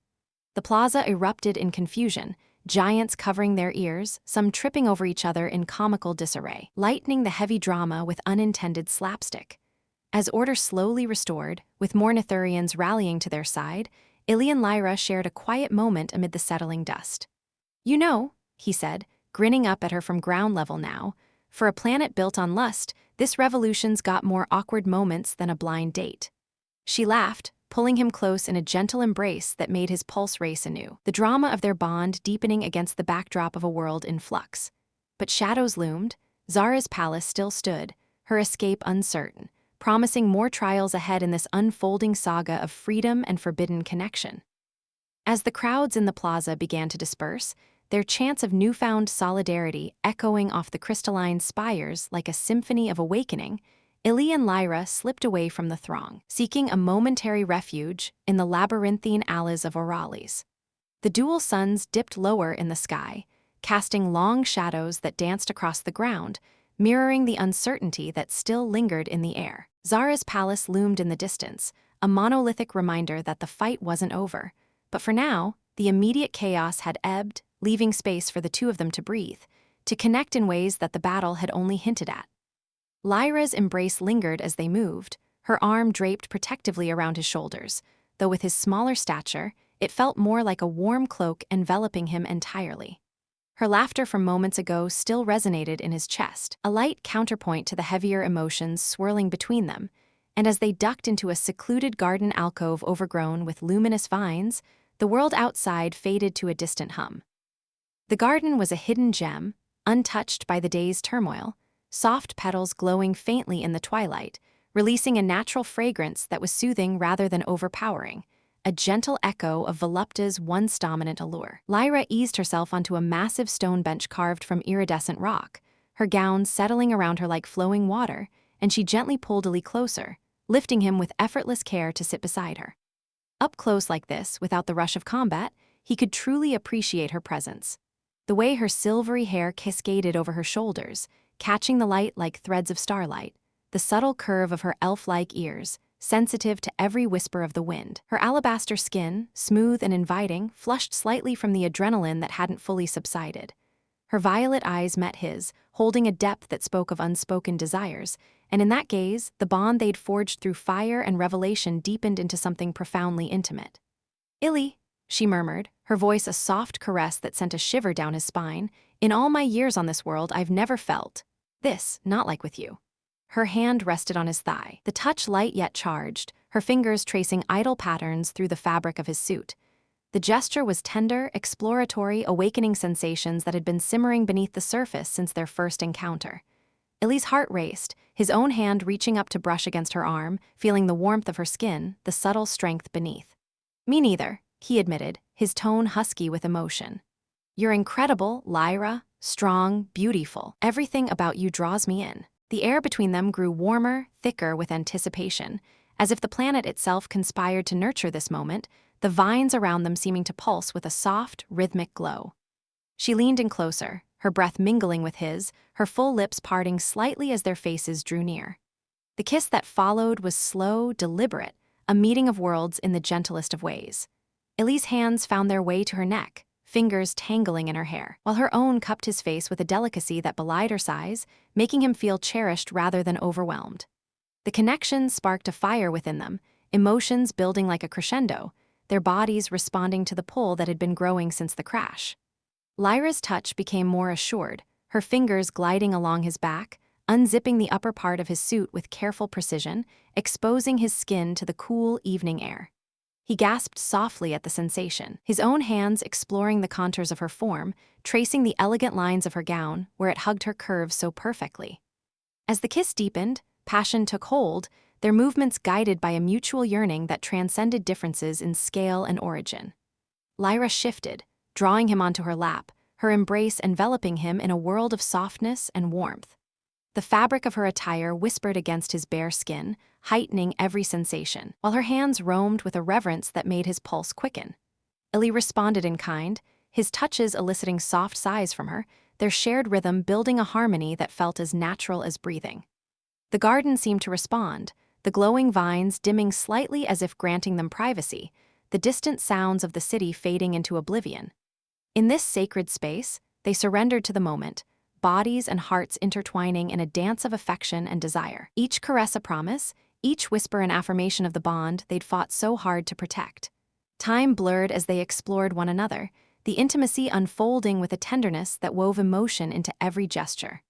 The plaza erupted in confusion, giants covering their ears, some tripping over each other in comical disarray, lightening the heavy drama with unintended slapstick. As order slowly restored, with more Nytherians rallying to their side, Eli and Lyra shared a quiet moment amid the settling dust. "You know," he said, grinning up at her from ground level now, "for a planet built on lust, this revolution's got more awkward moments than a blind date." She laughed, pulling him close in a gentle embrace that made his pulse race anew, the drama of their bond deepening against the backdrop of a world in flux. But shadows loomed, Zara's palace still stood, her escape uncertain, promising more trials ahead in this unfolding saga of freedom and forbidden connection. As the crowds in the plaza began to disperse, their chants of newfound solidarity echoing off the crystalline spires like a symphony of awakening, Eli and Lyra slipped away from the throng, seeking a momentary refuge in the labyrinthine alleys of Auralis. The dual suns dipped lower in the sky, casting long shadows that danced across the ground, mirroring the uncertainty that still lingered in the air. Zara's palace loomed in the distance, a monolithic reminder that the fight wasn't over. But for now, the immediate chaos had ebbed, leaving space for the two of them to breathe, to connect in ways that the battle had only hinted at. Lyra's embrace lingered as they moved, her arm draped protectively around his shoulders, though with his smaller stature, it felt more like a warm cloak enveloping him entirely. Her laughter from moments ago still resonated in his chest, a light counterpoint to the heavier emotions swirling between them, and as they ducked into a secluded garden alcove overgrown with luminous vines, the world outside faded to a distant hum. The garden was a hidden gem, untouched by the day's turmoil, soft petals glowing faintly in the twilight, releasing a natural fragrance that was soothing rather than overpowering, a gentle echo of Volupta's once dominant allure. Lyra eased herself onto a massive stone bench carved from iridescent rock, her gown settling around her like flowing water, and she gently pulled Eli closer, lifting him with effortless care to sit beside her. Up close like this, without the rush of combat, he could truly appreciate her presence. The way her silvery hair cascaded over her shoulders, catching the light like threads of starlight, the subtle curve of her elf-like ears, sensitive to every whisper of the wind. Her alabaster skin, smooth and inviting, flushed slightly from the adrenaline that hadn't fully subsided. Her violet eyes met his, holding a depth that spoke of unspoken desires, and in that gaze, the bond they'd forged through fire and revelation deepened into something profoundly intimate. "Eli," she murmured, her voice a soft caress that sent a shiver down his spine. "In all my years on this world, I've never felt this, not like with you." Her hand rested on his thigh, the touch light yet charged, her fingers tracing idle patterns through the fabric of his suit. The gesture was tender, exploratory, awakening sensations that had been simmering beneath the surface since their first encounter. Eli's heart raced, his own hand reaching up to brush against her arm, feeling the warmth of her skin, the subtle strength beneath. "Me neither," he admitted, his tone husky with emotion. "You're incredible, Lyra, strong, beautiful. Everything about you draws me in." The air between them grew warmer, thicker with anticipation, as if the planet itself conspired to nurture this moment, the vines around them seeming to pulse with a soft, rhythmic glow. She leaned in closer, her breath mingling with his, her full lips parting slightly as their faces drew near. The kiss that followed was slow, deliberate, a meeting of worlds in the gentlest of ways. Eli's hands found their way to her neck, fingers tangling in her hair, while her own cupped his face with a delicacy that belied her size, making him feel cherished rather than overwhelmed. The connection sparked a fire within them, emotions building like a crescendo, their bodies responding to the pull that had been growing since the crash. Lyra's touch became more assured, her fingers gliding along his back, unzipping the upper part of his suit with careful precision, exposing his skin to the cool evening air. He gasped softly at the sensation, his own hands exploring the contours of her form, tracing the elegant lines of her gown where it hugged her curves so perfectly. As the kiss deepened, passion took hold, their movements guided by a mutual yearning that transcended differences in scale and origin. Lyra shifted, drawing him onto her lap, her embrace enveloping him in a world of softness and warmth. The fabric of her attire whispered against his bare skin, heightening every sensation, while her hands roamed with a reverence that made his pulse quicken. Eli responded in kind, his touches eliciting soft sighs from her, their shared rhythm building a harmony that felt as natural as breathing. The garden seemed to respond, the glowing vines dimming slightly as if granting them privacy, the distant sounds of the city fading into oblivion. In this sacred space, they surrendered to the moment, bodies and hearts intertwining in a dance of affection and desire. Each caress a promise, each whisper an affirmation of the bond they'd fought so hard to protect. Time blurred as they explored one another, the intimacy unfolding with a tenderness that wove emotion into every gesture.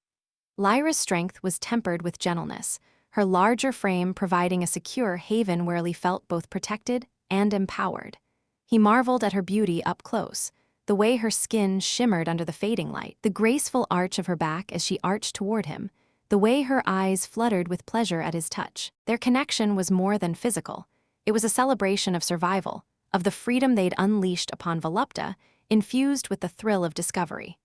Lyra's strength was tempered with gentleness, her larger frame providing a secure haven where Eli felt both protected and empowered. He marveled at her beauty up close, the way her skin shimmered under the fading light, the graceful arch of her back as she arched toward him, the way her eyes fluttered with pleasure at his touch. Their connection was more than physical. It was a celebration of survival, of the freedom they'd unleashed upon Volupta, infused with the thrill of discovery.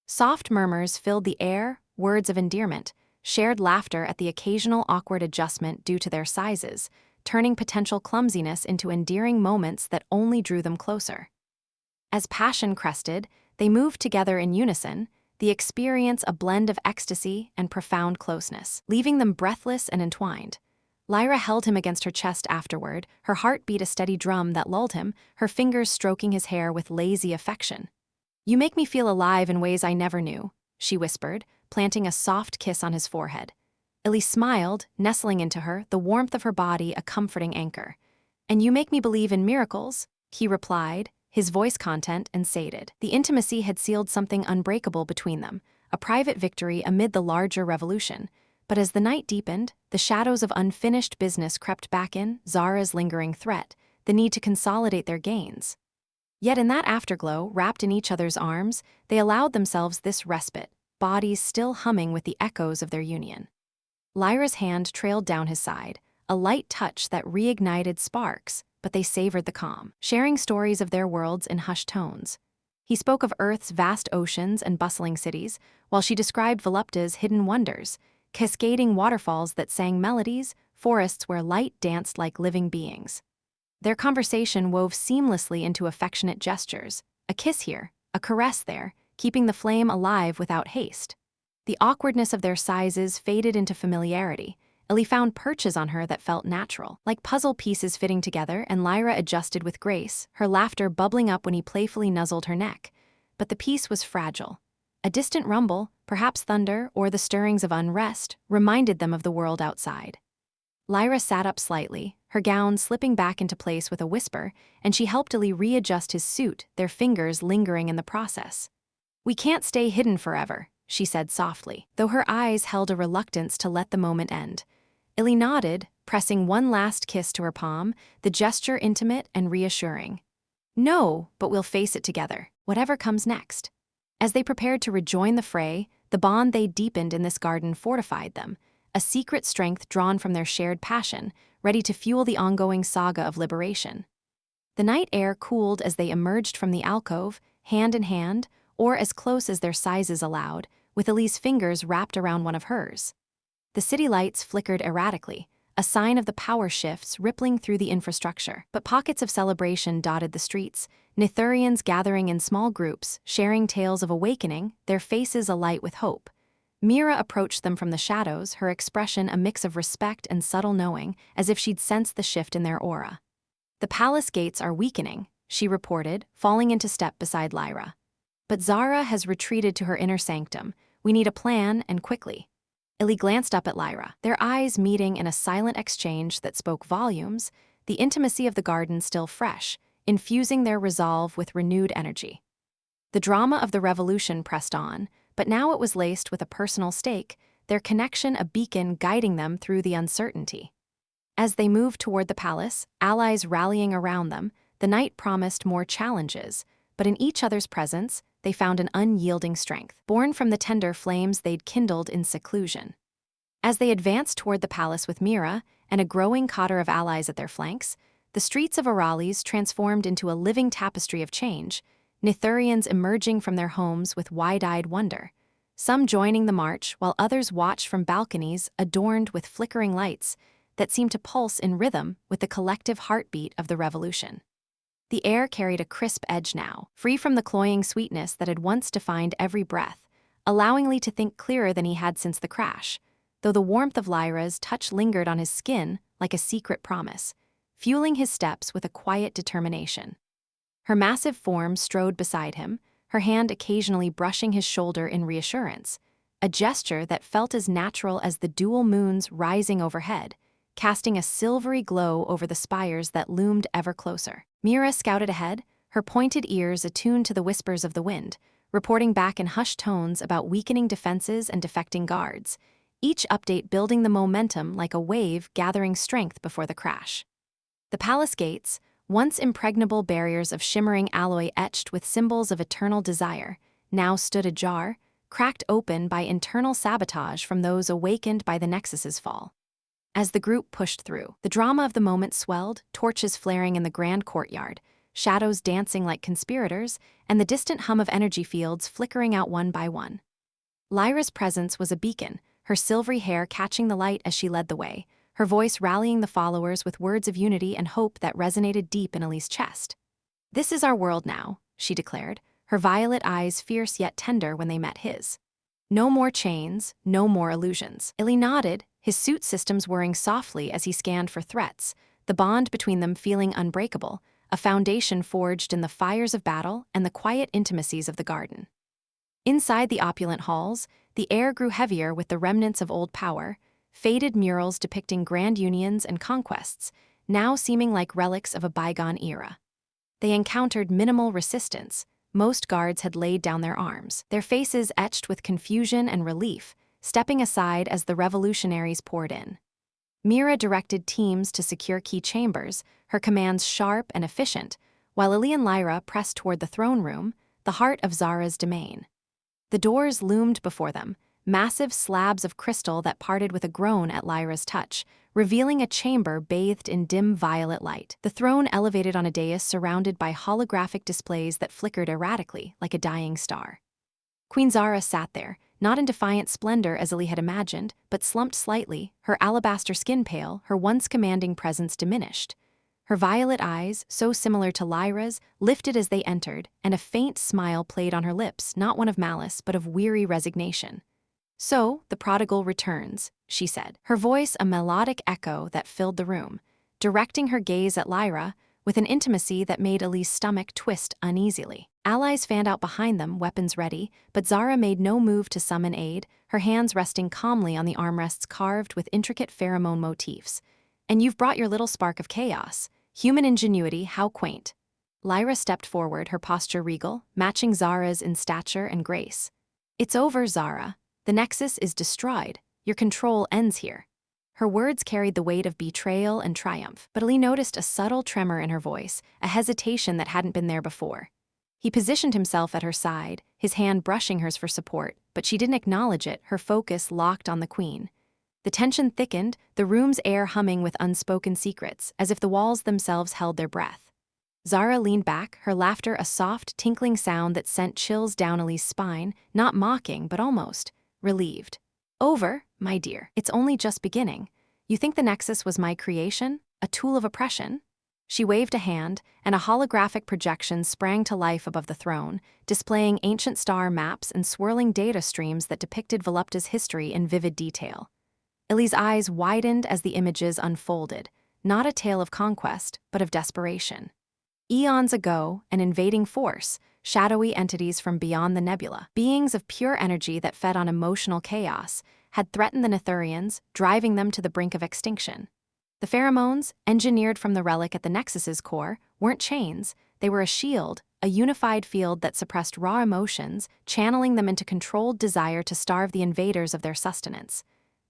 Soft murmurs filled the air, words of endearment, shared laughter at the occasional awkward adjustment due to their sizes, turning potential clumsiness into endearing moments that only drew them closer. As passion crested, they moved together in unison, the experience a blend of ecstasy and profound closeness, leaving them breathless and entwined. Lyra held him against her chest afterward, her heart beat a steady drum that lulled him, her fingers stroking his hair with lazy affection. "You make me feel alive in ways I never knew," she whispered, planting a soft kiss on his forehead. Eli smiled, nestling into her, the warmth of her body a comforting anchor. "And you make me believe in miracles," he replied, his voice content and sated. The intimacy had sealed something unbreakable between them, a private victory amid the larger revolution. But as the night deepened, the shadows of unfinished business crept back in, Zara's lingering threat, the need to consolidate their gains. Yet in that afterglow, wrapped in each other's arms, they allowed themselves this respite, bodies still humming with the echoes of their union. Lyra's hand trailed down his side, a light touch that reignited sparks, but they savored the calm, sharing stories of their worlds in hushed tones. He spoke of Earth's vast oceans and bustling cities, while she described Volupta's hidden wonders, cascading waterfalls that sang melodies, forests where light danced like living beings. Their conversation wove seamlessly into affectionate gestures, a kiss here, a caress there, keeping the flame alive without haste. The awkwardness of their sizes faded into familiarity. Eli found perches on her that felt natural, like puzzle pieces fitting together, and Lyra adjusted with grace, her laughter bubbling up when he playfully nuzzled her neck. But the peace was fragile. A distant rumble, perhaps thunder or the stirrings of unrest, reminded them of the world outside. Lyra sat up slightly, her gown slipping back into place with a whisper, and she helped Eli readjust his suit, their fingers lingering in the process. "We can't stay hidden forever," she said softly, though her eyes held a reluctance to let the moment end. Eli nodded, pressing one last kiss to her palm, the gesture intimate and reassuring. "No, but we'll face it together, whatever comes next." As they prepared to rejoin the fray, the bond they deepened in this garden fortified them, a secret strength drawn from their shared passion, ready to fuel the ongoing saga of liberation. The night air cooled as they emerged from the alcove, hand in hand, or as close as their sizes allowed, with Eli's fingers wrapped around one of hers. The city lights flickered erratically, a sign of the power shifts rippling through the infrastructure. But pockets of celebration dotted the streets, Nytherians gathering in small groups, sharing tales of awakening, their faces alight with hope. Mira approached them from the shadows, her expression a mix of respect and subtle knowing, as if she'd sensed the shift in their aura. "The palace gates are weakening," she reported, falling into step beside Lyra. "But Zara has retreated to her inner sanctum. We need a plan, and quickly." Eli glanced up at Lyra, their eyes meeting in a silent exchange that spoke volumes, the intimacy of the garden still fresh, infusing their resolve with renewed energy. The drama of the revolution pressed on, but now it was laced with a personal stake, their connection a beacon guiding them through the uncertainty. As they moved toward the palace, allies rallying around them, the night promised more challenges, but in each other's presence, they found an unyielding strength, born from the tender flames they'd kindled in seclusion. As they advanced toward the palace with Mira and a growing cotter of allies at their flanks, the streets of Auralis transformed into a living tapestry of change, Nytherians emerging from their homes with wide-eyed wonder, some joining the march while others watched from balconies adorned with flickering lights that seemed to pulse in rhythm with the collective heartbeat of the revolution. The air carried a crisp edge now, free from the cloying sweetness that had once defined every breath, allowing Lee to think clearer than he had since the crash, though the warmth of Lyra's touch lingered on his skin like a secret promise, fueling his steps with a quiet determination. Her massive form strode beside him, her hand occasionally brushing his shoulder in reassurance, a gesture that felt as natural as the dual moons rising overhead, casting a silvery glow over the spires that loomed ever closer. Mira scouted ahead, her pointed ears attuned to the whispers of the wind, reporting back in hushed tones about weakening defenses and defecting guards, each update building the momentum like a wave gathering strength before the crash. The palace gates, once impregnable barriers of shimmering alloy etched with symbols of eternal desire, now stood ajar, cracked open by internal sabotage from those awakened by the Nexus's fall. As the group pushed through, the drama of the moment swelled, torches flaring in the grand courtyard, shadows dancing like conspirators, and the distant hum of energy fields flickering out one by one. Lyra's presence was a beacon, her silvery hair catching the light as she led the way, her voice rallying the followers with words of unity and hope that resonated deep in Eli's chest. "This is our world now," she declared, her violet eyes fierce yet tender when they met his. "No more chains, no more illusions." Eli nodded, his suit systems whirring softly as he scanned for threats, the bond between them feeling unbreakable, a foundation forged in the fires of battle and the quiet intimacies of the garden. Inside the opulent halls, the air grew heavier with the remnants of old power, faded murals depicting grand unions and conquests, now seeming like relics of a bygone era. They encountered minimal resistance. Most guards had laid down their arms, their faces etched with confusion and relief, stepping aside as the revolutionaries poured in. Mira directed teams to secure key chambers, her commands sharp and efficient, while Eli and Lyra pressed toward the throne room, the heart of Zara's domain. The doors loomed before them, massive slabs of crystal that parted with a groan at Lyra's touch, revealing a chamber bathed in dim violet light. The throne elevated on a dais surrounded by holographic displays that flickered erratically like a dying star. Queen Zara sat there, not in defiant splendor as Eli had imagined, but slumped slightly, her alabaster skin pale, her once commanding presence diminished. Her violet eyes, so similar to Lyra's, lifted as they entered, and a faint smile played on her lips, not one of malice, but of weary resignation. "So, the prodigal returns," she said, her voice a melodic echo that filled the room, directing her gaze at Lyra with an intimacy that made Eli's stomach twist uneasily. Allies fanned out behind them, weapons ready, but Zara made no move to summon aid, her hands resting calmly on the armrests carved with intricate pheromone motifs. "And you've brought your little spark of chaos. Human ingenuity, how quaint." Lyra stepped forward, her posture regal, matching Zara's in stature and grace. "It's over, Zara. The Nexus is destroyed. Your control ends here." Her words carried the weight of betrayal and triumph, but Eli noticed a subtle tremor in her voice, a hesitation that hadn't been there before. He positioned himself at her side, his hand brushing hers for support, but she didn't acknowledge it, her focus locked on the queen. The tension thickened, the room's air humming with unspoken secrets, as if the walls themselves held their breath. Zara leaned back, her laughter a soft, tinkling sound that sent chills down Eli's spine, not mocking, but almost relieved. "Over, my dear. It's only just beginning. You think the Nexus was my creation? A tool of oppression?" She waved a hand, and a holographic projection sprang to life above the throne, displaying ancient star maps and swirling data streams that depicted Volupta's history in vivid detail. Eli's eyes widened as the images unfolded, not a tale of conquest, but of desperation. Eons ago, an invading force, shadowy entities from beyond the nebula, beings of pure energy that fed on emotional chaos, had threatened the Nytherians, driving them to the brink of extinction. The pheromones, engineered from the relic at the Nexus's core, weren't chains, they were a shield, a unified field that suppressed raw emotions, channeling them into controlled desire to starve the invaders of their sustenance.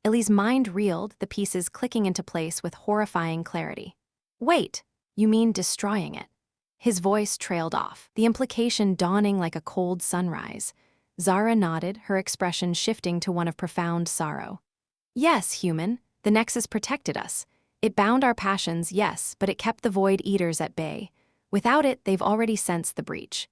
Eli's mind reeled, the pieces clicking into place with horrifying clarity. "Wait, you mean destroying it?" His voice trailed off, the implication dawning like a cold sunrise. Zara nodded, her expression shifting to one of profound sorrow. "Yes, human, the Nexus protected us. It bound our passions, yes, but it kept the Void Eaters at bay. Without it, they've already sensed the breach."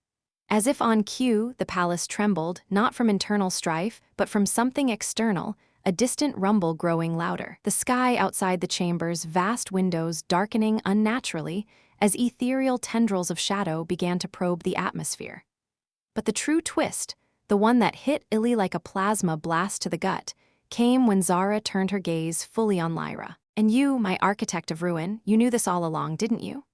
As if on cue, the palace trembled, not from internal strife, but from something external, a distant rumble growing louder. The sky outside the chamber's vast windows darkening unnaturally as ethereal tendrils of shadow began to probe the atmosphere. But the true twist, the one that hit Eli like a plasma blast to the gut, came when Zara turned her gaze fully on Lyra. "And you, my architect of ruin, you knew this all along, didn't you?"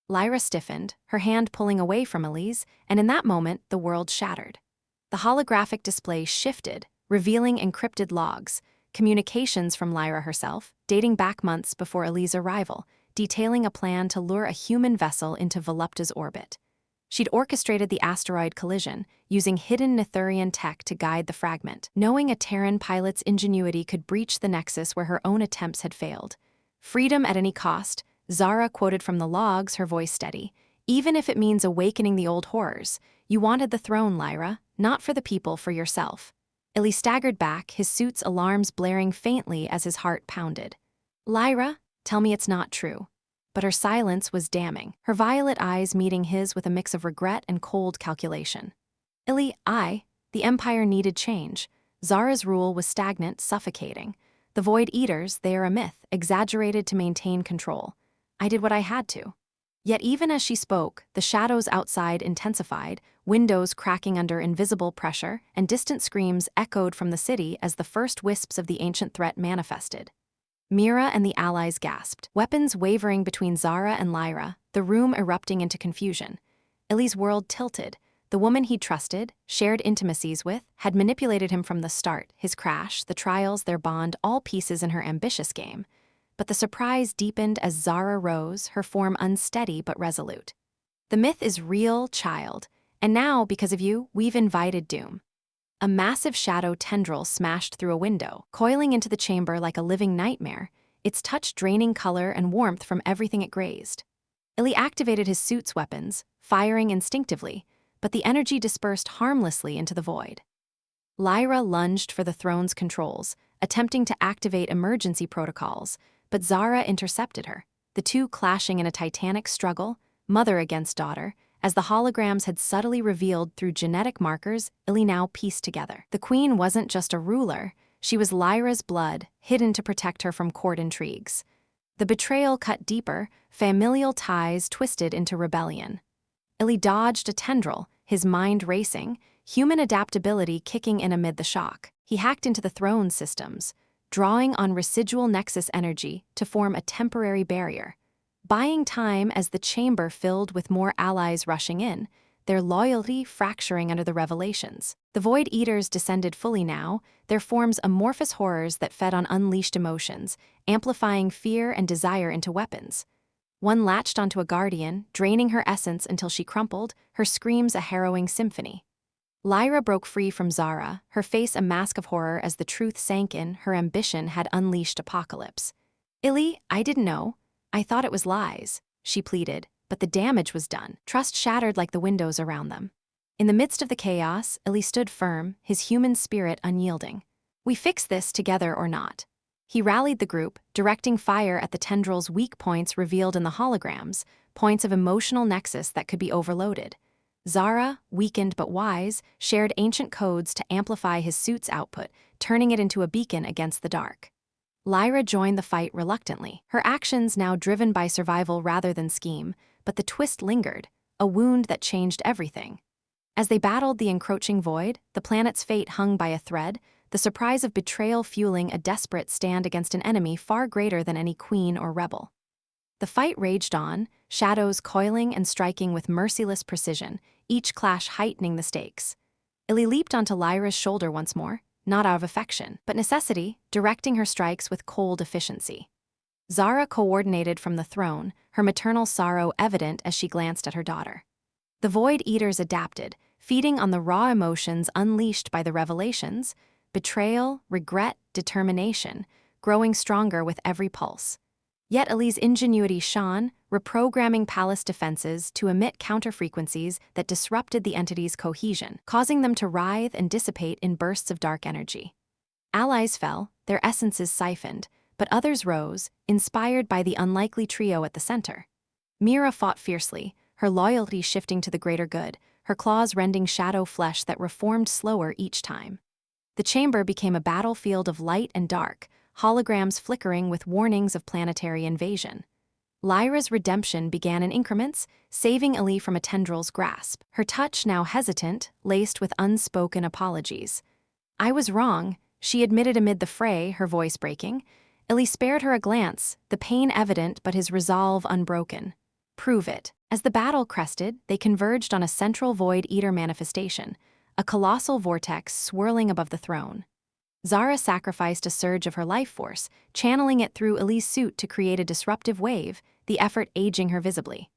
Lyra stiffened, her hand pulling away from Eli's, and in that moment, the world shattered. The holographic display shifted, revealing encrypted logs, communications from Lyra herself, dating back months before Eli's arrival, detailing a plan to lure a human vessel into Volupta's orbit. She'd orchestrated the asteroid collision, using hidden Nytherian tech to guide the fragment, knowing a Terran pilot's ingenuity could breach the Nexus where her own attempts had failed. "Freedom at any cost," Zara quoted from the logs, her voice steady. "Even if it means awakening the old horrors. You wanted the throne, Lyra, not for the people, for yourself." Eli staggered back, his suit's alarms blaring faintly as his heart pounded. "Lyra, tell me it's not true." But her silence was damning, her violet eyes meeting his with a mix of regret and cold calculation. "Eli, the Empire needed change. Zara's rule was stagnant, suffocating. The Void Eaters, they are a myth, exaggerated to maintain control. I did what I had to." Yet even as she spoke, the shadows outside intensified, windows cracking under invisible pressure, and distant screams echoed from the city as the first wisps of the ancient threat manifested. Mira and the allies gasped, weapons wavering between Zara and Lyra, the room erupting into confusion. Eli's world tilted. The woman he'd trusted, shared intimacies with, had manipulated him from the start, his crash, the trials, their bond, all pieces in her ambitious game. But the surprise deepened as Zara rose, her form unsteady but resolute. "The myth is real, child, and now, because of you, we've invited doom." A massive shadow tendril smashed through a window, coiling into the chamber like a living nightmare, its touch draining color and warmth from everything it grazed. Eli activated his suit's weapons, firing instinctively, but the energy dispersed harmlessly into the void. Lyra lunged for the throne's controls, attempting to activate emergency protocols, but Zara intercepted her, the two clashing in a titanic struggle, mother against daughter, as the holograms had subtly revealed through genetic markers Ili now pieced together. The queen wasn't just a ruler, she was Lyra's blood, hidden to protect her from court intrigues. The betrayal cut deeper, familial ties twisted into rebellion. Ili dodged a tendril, his mind racing, human adaptability kicking in amid the shock. He hacked into the throne's systems, drawing on residual Nexus energy to form a temporary barrier, buying time as the chamber filled with more allies rushing in, their loyalty fracturing under the revelations. The Void Eaters descended fully now, their forms amorphous horrors that fed on unleashed emotions, amplifying fear and desire into weapons. One latched onto a guardian, draining her essence until she crumpled, her screams a harrowing symphony. Lyra broke free from Zara, her face a mask of horror as the truth sank in, her ambition had unleashed apocalypse. Ili, I didn't know. I thought it was lies, she pleaded, but the damage was done. Trust shattered like the windows around them. In the midst of the chaos, Ili stood firm, his human spirit unyielding. We fix this together or not. He rallied the group, directing fire at the tendrils' weak points revealed in the holograms, points of emotional nexus that could be overloaded. Zara, weakened but wise, shared ancient codes to amplify his suit's output, turning it into a beacon against the dark. Lyra joined the fight reluctantly, her actions now driven by survival rather than scheme, but the twist lingered, a wound that changed everything. As they battled the encroaching void, the planet's fate hung by a thread, the surprise of betrayal fueling a desperate stand against an enemy far greater than any queen or rebel. The fight raged on, shadows coiling and striking with merciless precision, each clash heightening the stakes. Ili leaped onto Lyra's shoulder once more, not out of affection, but necessity, directing her strikes with cold efficiency. Zara coordinated from the throne, her maternal sorrow evident as she glanced at her daughter. The Void Eaters adapted, feeding on the raw emotions unleashed by the revelations, betrayal, regret, determination, growing stronger with every pulse. Yet Ili's ingenuity shone, reprogramming palace defenses to emit counterfrequencies that disrupted the entity's cohesion, causing them to writhe and dissipate in bursts of dark energy. Allies fell, their essences siphoned, but others rose, inspired by the unlikely trio at the center. Mira fought fiercely, her loyalty shifting to the greater good, her claws rending shadow flesh that reformed slower each time. The chamber became a battlefield of light and dark, holograms flickering with warnings of planetary invasion. Lyra's redemption began in increments, saving Ili from a tendril's grasp, her touch now hesitant, laced with unspoken apologies. I was wrong, she admitted amid the fray, her voice breaking. Ili spared her a glance, the pain evident but his resolve unbroken. Prove it. As the battle crested, they converged on a central Void Eater manifestation, a colossal vortex swirling above the throne. Zara sacrificed a surge of her life force, channeling it through Ili's suit to create a disruptive wave, the effort aging her visibly.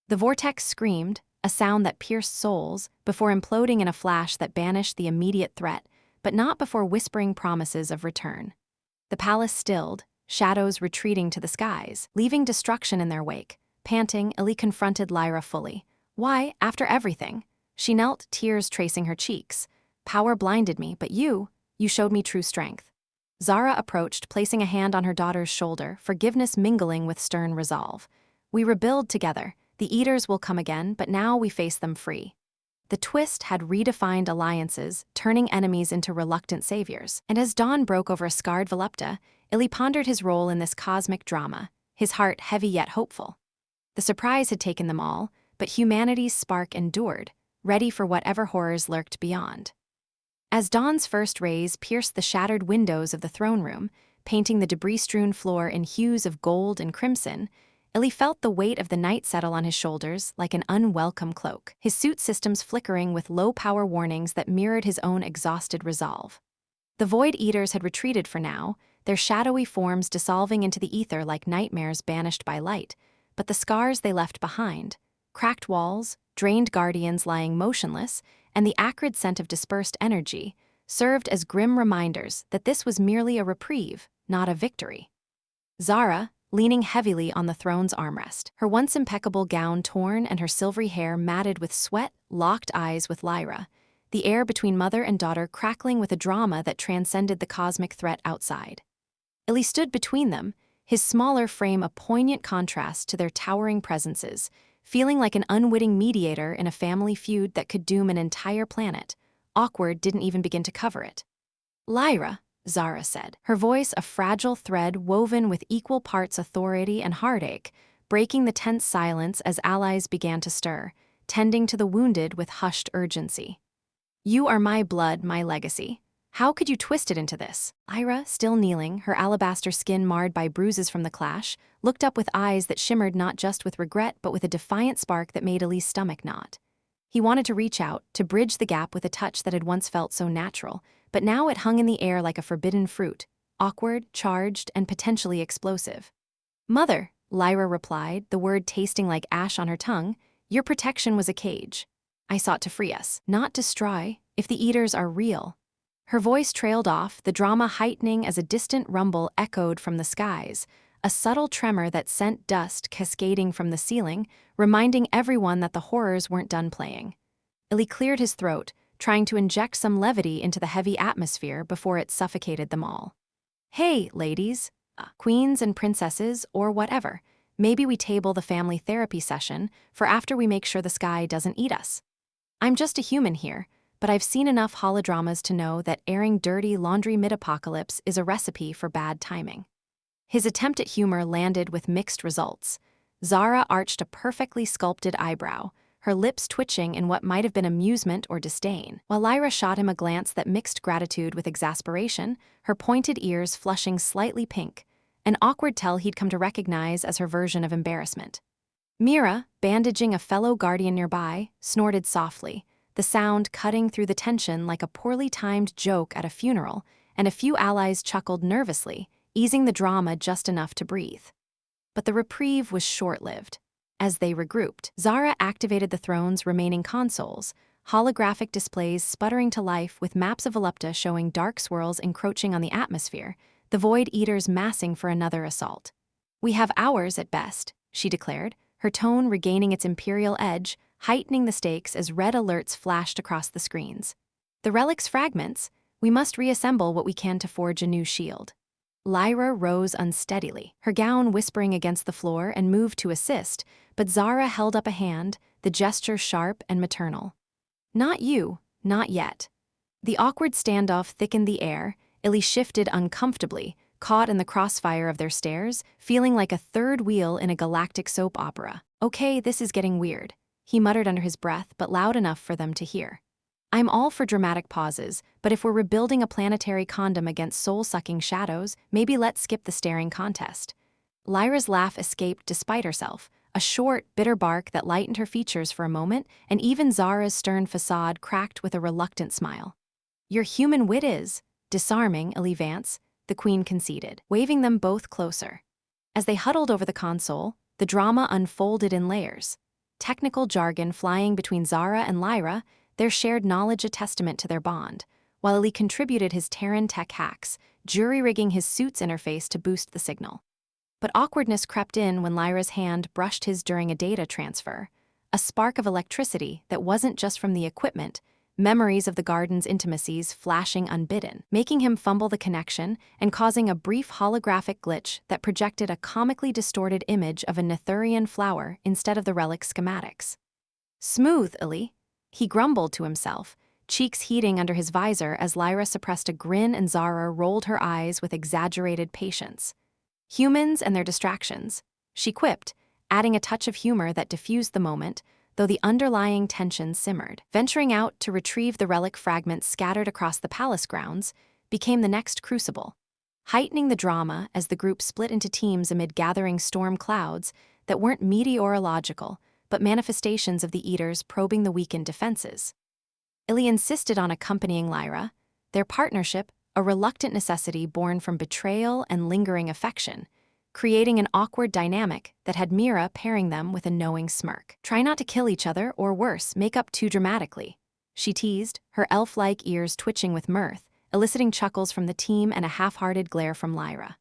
The vortex screamed, a sound that pierced souls, before imploding in a flash that banished the immediate threat, but not before whispering promises of return. The palace stilled, shadows retreating to the skies, leaving destruction in their wake. Panting, Ili confronted Lyra fully. Why, after everything? She knelt, tears tracing her cheeks. Power blinded me, but you showed me true strength. Zara approached, placing a hand on her daughter's shoulder, forgiveness mingling with stern resolve. We rebuild together. The Eaters will come again, but now we face them free. The twist had redefined alliances, turning enemies into reluctant saviors. And as dawn broke over a scarred Volupta, Ili pondered his role in this cosmic drama, his heart heavy yet hopeful. The surprise had taken them all, but humanity's spark endured, ready for whatever horrors lurked beyond. As dawn's first rays pierced the shattered windows of the throne room, painting the debris-strewn floor in hues of gold and crimson, Ili felt the weight of the night settle on his shoulders like an unwelcome cloak, his suit systems flickering with low-power warnings that mirrored his own exhausted resolve. The Void Eaters had retreated for now, their shadowy forms dissolving into the ether like nightmares banished by light, but the scars they left behind, cracked walls, drained guardians lying motionless, and the acrid scent of dispersed energy, served as grim reminders that this was merely a reprieve, not a victory. Zara, leaning heavily on the throne's armrest, her once impeccable gown torn and her silvery hair matted with sweat, locked eyes with Lyra. the air between mother and daughter crackling with a drama that transcended the cosmic threat outside. Eli stood between them, his smaller frame a poignant contrast to their towering presences, feeling like an unwitting mediator in a family feud that could doom an entire planet. Awkward didn't even begin to cover it. "Lyra," Zara said, her voice a fragile thread woven with equal parts authority and heartache, breaking the tense silence as allies began to stir, tending to the wounded with hushed urgency. "You are my blood, my legacy. How could you twist it into this?" Lyra, still kneeling, her alabaster skin marred by bruises from the clash, looked up with eyes that shimmered not just with regret but with a defiant spark that made Eli's stomach knot. He wanted to reach out, to bridge the gap with a touch that had once felt so natural, but now it hung in the air like a forbidden fruit, awkward, charged, and potentially explosive. "Mother," Lyra replied, the word tasting like ash on her tongue, "your protection was a cage. I sought to free us, not destroy, if the eaters are real." Her voice trailed off, the drama heightening as a distant rumble echoed from the skies, a subtle tremor that sent dust cascading from the ceiling, reminding everyone that the horrors weren't done playing. Eli cleared his throat, trying to inject some levity into the heavy atmosphere before it suffocated them all. "Hey, ladies, queens and princesses, or whatever, maybe we table the family therapy session for after we make sure the sky doesn't eat us. I'm just a human here, but I've seen enough holodramas to know that airing dirty laundry mid-apocalypse is a recipe for bad timing." His attempt at humor landed with mixed results. Zara arched a perfectly sculpted eyebrow, her lips twitching in what might have been amusement or disdain, while Lyra shot him a glance that mixed gratitude with exasperation, her pointed ears flushing slightly pink, an awkward tell he'd come to recognize as her version of embarrassment. Mira, bandaging a fellow guardian nearby, snorted softly, the sound cutting through the tension like a poorly timed joke at a funeral, and a few allies chuckled nervously, easing the drama just enough to breathe. But the reprieve was short-lived. As they regrouped, Zara activated the throne's remaining consoles, holographic displays sputtering to life with maps of Volupta showing dark swirls encroaching on the atmosphere, the Void Eaters massing for another assault. "We have hours at best," she declared, her tone regaining its imperial edge, heightening the stakes as red alerts flashed across the screens. "The relic's fragments. We must reassemble what we can to forge a new shield." Lyra rose unsteadily, her gown whispering against the floor, and moved to assist, but Zara held up a hand, the gesture sharp and maternal. "Not you, not yet." The awkward standoff thickened the air. Eli shifted uncomfortably, caught in the crossfire of their stares, feeling like a third wheel in a galactic soap opera. "Okay, this is getting weird," he muttered under his breath, but loud enough for them to hear. "I'm all for dramatic pauses, but if we're rebuilding a planetary condom against soul-sucking shadows, maybe let's skip the staring contest." Lyra's laugh escaped despite herself, a short, bitter bark that lightened her features for a moment, and even Zara's stern facade cracked with a reluctant smile. "Your human wit is disarming, Eli Vance," the queen conceded, waving them both closer. As they huddled over the console, the drama unfolded in layers. Technical jargon flying between Zara and Lyra, their shared knowledge a testament to their bond, while Eli contributed his Terran tech hacks, jury-rigging his suit's interface to boost the signal. But awkwardness crept in when Lyra's hand brushed his during a data transfer, a spark of electricity that wasn't just from the equipment, memories of the garden's intimacies flashing unbidden, making him fumble the connection and causing a brief holographic glitch that projected a comically distorted image of a Nytherian flower instead of the relic schematics. "Smooth, Eli," he grumbled to himself, cheeks heating under his visor as Lyra suppressed a grin and Zara rolled her eyes with exaggerated patience. "Humans and their distractions," she quipped, adding a touch of humor that diffused the moment, though the underlying tension simmered. Venturing out to retrieve the relic fragments scattered across the palace grounds became the next crucible, heightening the drama as the group split into teams amid gathering storm clouds that weren't meteorological, but manifestations of the Eaters probing the weakened defenses. Eli insisted on accompanying Lyra, their partnership a reluctant necessity born from betrayal and lingering affection, creating an awkward dynamic that had Mira pairing them with a knowing smirk. "Try not to kill each other, or worse, make up too dramatically," she teased, her elf-like ears twitching with mirth, eliciting chuckles from the team and a half-hearted glare from Lyra.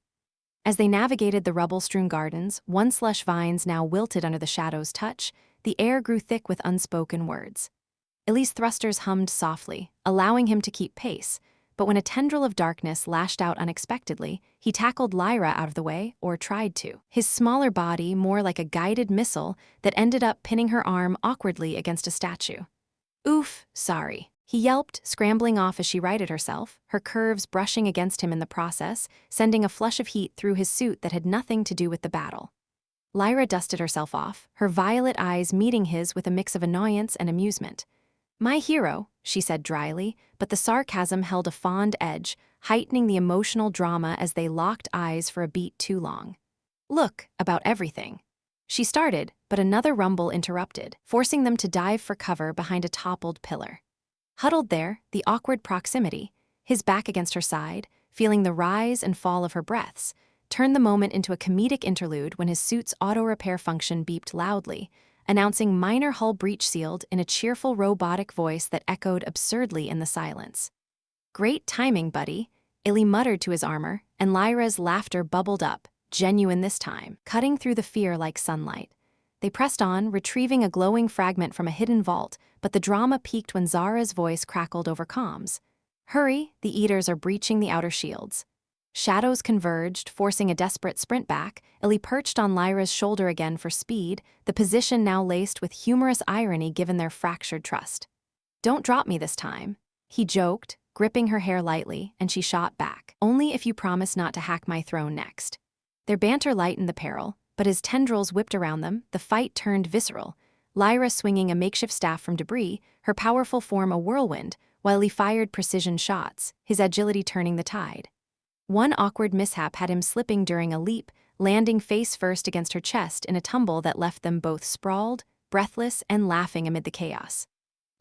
As they navigated the rubble-strewn gardens, once lush vines now wilted under the shadow's touch, the air grew thick with unspoken words. Eli's thrusters hummed softly, allowing him to keep pace, but when a tendril of darkness lashed out unexpectedly, he tackled Lyra out of the way, or tried to. His smaller body more like a guided missile that ended up pinning her arm awkwardly against a statue. "Oof, sorry," he yelped, scrambling off as she righted herself, her curves brushing against him in the process, sending a flush of heat through his suit that had nothing to do with the battle. Lyra dusted herself off, her violet eyes meeting his with a mix of annoyance and amusement. "My hero," she said dryly, but the sarcasm held a fond edge, heightening the emotional drama as they locked eyes for a beat too long. "Look, about everything." She started, but another rumble interrupted, forcing them to dive for cover behind a toppled pillar. Huddled there, the awkward proximity, his back against her side, feeling the rise and fall of her breaths, turned the moment into a comedic interlude when his suit's auto-repair function beeped loudly, announcing minor hull breach sealed in a cheerful robotic voice that echoed absurdly in the silence. "Great timing, buddy," Eli muttered to his armor, and Lyra's laughter bubbled up, genuine this time, cutting through the fear like sunlight. They pressed on, retrieving a glowing fragment from a hidden vault, but the drama peaked when Zara's voice crackled over comms. "Hurry, the Eaters are breaching the outer shields." Shadows converged, forcing a desperate sprint back. Eli perched on Lyra's shoulder again for speed, the position now laced with humorous irony given their fractured trust. "Don't drop me this time," he joked, gripping her hair lightly, and she shot back. "Only if you promise not to hack my throne next." Their banter lightened the peril, but as tendrils whipped around them, the fight turned visceral, Lyra swinging a makeshift staff from debris, her powerful form a whirlwind, while he fired precision shots, his agility turning the tide. One awkward mishap had him slipping during a leap, landing face first against her chest in a tumble that left them both sprawled, breathless, and laughing amid the chaos.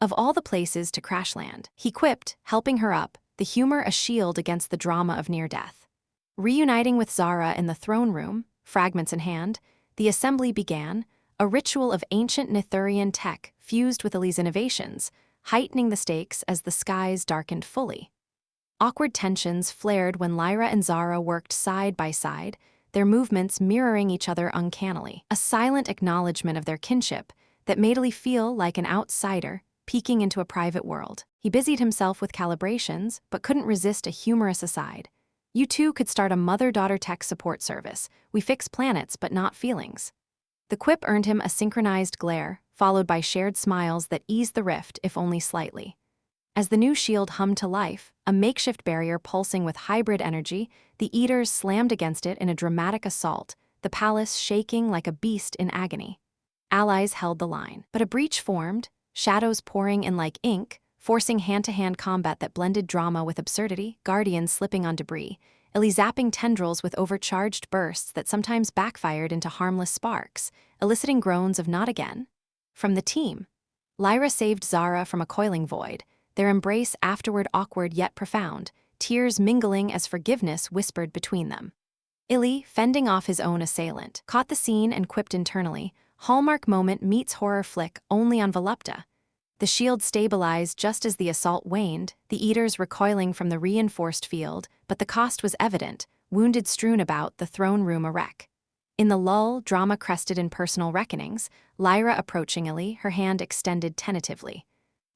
Of all the places to crash land, he quipped, helping her up, the humor a shield against the drama of near death. Reuniting with Zara in the throne room, fragments in hand, the assembly began, a ritual of ancient Nytherian tech fused with Eli's innovations, heightening the stakes as the skies darkened fully. Awkward tensions flared when Lyra and Zara worked side by side, their movements mirroring each other uncannily, a silent acknowledgement of their kinship that made Eli feel like an outsider peeking into a private world. He busied himself with calibrations, but couldn't resist a humorous aside. "You two could start a mother-daughter tech support service. We fix planets but not feelings." The quip earned him a synchronized glare, followed by shared smiles that eased the rift, if only slightly. As the new shield hummed to life, a makeshift barrier pulsing with hybrid energy, the Eaters slammed against it in a dramatic assault, the palace shaking like a beast in agony. Allies held the line, but a breach formed, shadows pouring in like ink, forcing hand-to-hand combat that blended drama with absurdity, guardians slipping on debris, Eli zapping tendrils with overcharged bursts that sometimes backfired into harmless sparks, eliciting groans of "not again." From the team, Lyra saved Zara from a coiling void, their embrace afterward awkward yet profound, tears mingling as forgiveness whispered between them. Eli, fending off his own assailant, caught the scene and quipped internally, "Hallmark moment meets horror flick only on Volupta." The shield stabilized just as the assault waned, the Eaters recoiling from the reinforced field, but the cost was evident, wounded strewn about, the throne room a wreck. In the lull, drama crested in personal reckonings, Lyra approaching Eli, her hand extended tentatively.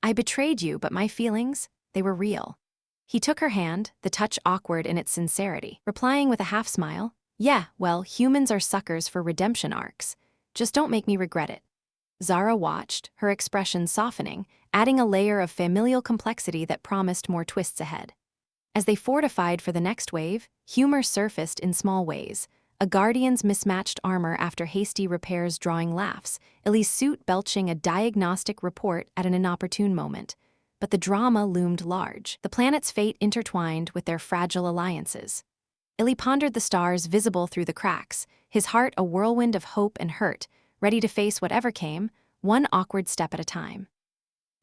"I betrayed you, but my feelings, they were real." He took her hand, the touch awkward in its sincerity, replying with a half-smile, "Yeah, well, humans are suckers for redemption arcs. Just don't make me regret it." Zara watched, her expression softening, adding a layer of familial complexity that promised more twists ahead. As they fortified for the next wave, humor surfaced in small ways, a guardian's mismatched armor after hasty repairs drawing laughs, Eli's suit belching a diagnostic report at an inopportune moment. But the drama loomed large, the planet's fate intertwined with their fragile alliances. Eli pondered the stars visible through the cracks, his heart a whirlwind of hope and hurt, ready to face whatever came, one awkward step at a time.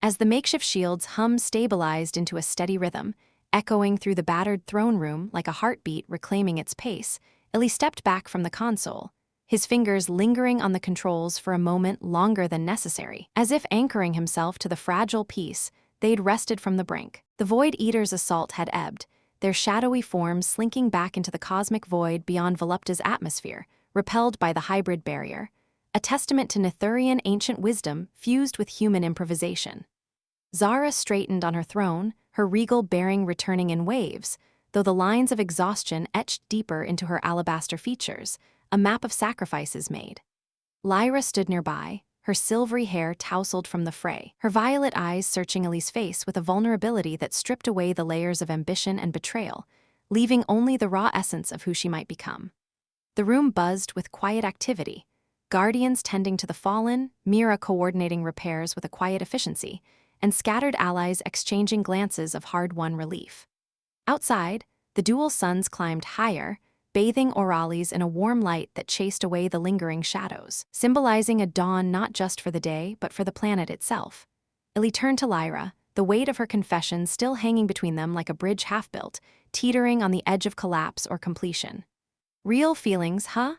As the makeshift shield's hum stabilized into a steady rhythm, echoing through the battered throne room like a heartbeat reclaiming its pace, Eli stepped back from the console, his fingers lingering on the controls for a moment longer than necessary, as if anchoring himself to the fragile piece they'd wrested from the brink. The Void Eater's assault had ebbed, their shadowy forms slinking back into the cosmic void beyond Volupta's atmosphere, repelled by the hybrid barrier, a testament to Nytherian ancient wisdom fused with human improvisation. Zara straightened on her throne, her regal bearing returning in waves, though the lines of exhaustion etched deeper into her alabaster features, a map of sacrifices made. Lyra stood nearby, her silvery hair tousled from the fray, her violet eyes searching Eli's face with a vulnerability that stripped away the layers of ambition and betrayal, leaving only the raw essence of who she might become. The room buzzed with quiet activity, guardians tending to the fallen, Mira coordinating repairs with a quiet efficiency, and scattered allies exchanging glances of hard-won relief. Outside, the dual suns climbed higher, bathing Auralis in a warm light that chased away the lingering shadows, symbolizing a dawn not just for the day but for the planet itself. Eli turned to Lyra, the weight of her confession still hanging between them like a bridge half-built, teetering on the edge of collapse or completion. "Real feelings, huh?"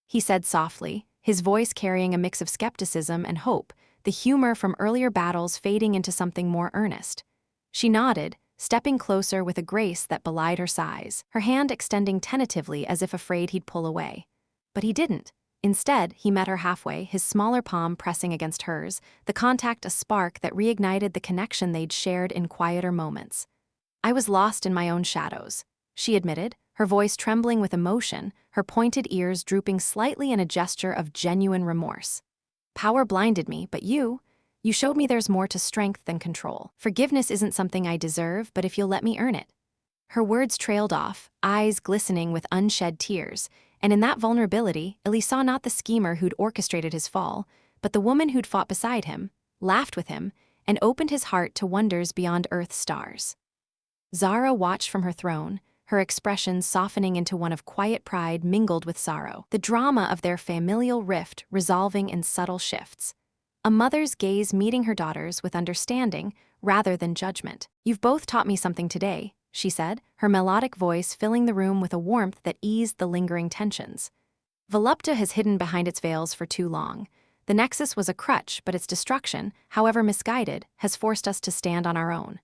he said softly, his voice carrying a mix of skepticism and hope, the humor from earlier battles fading into something more earnest. She nodded, stepping closer with a grace that belied her size, her hand extending tentatively as if afraid he'd pull away. But he didn't. Instead, he met her halfway, his smaller palm pressing against hers, the contact a spark that reignited the connection they'd shared in quieter moments. "I was lost in my own shadows," she admitted, her voice trembling with emotion, her pointed ears drooping slightly in a gesture of genuine remorse. "Power blinded me, but you showed me there's more to strength than control. Forgiveness isn't something I deserve, but if you'll let me earn it." Her words trailed off, eyes glistening with unshed tears, and in that vulnerability, Eli saw not the schemer who'd orchestrated his fall, but the woman who'd fought beside him, laughed with him, and opened his heart to wonders beyond Earth's stars. Zara watched from her throne, her expression softening into one of quiet pride mingled with sorrow, the drama of their familial rift resolving in subtle shifts. A mother's gaze meeting her daughter's with understanding rather than judgment. "You've both taught me something today," she said, her melodic voice filling the room with a warmth that eased the lingering tensions. "Volupta has hidden behind its veils for too long. The Nexus was a crutch, but its destruction, however misguided, has forced us to stand on our own."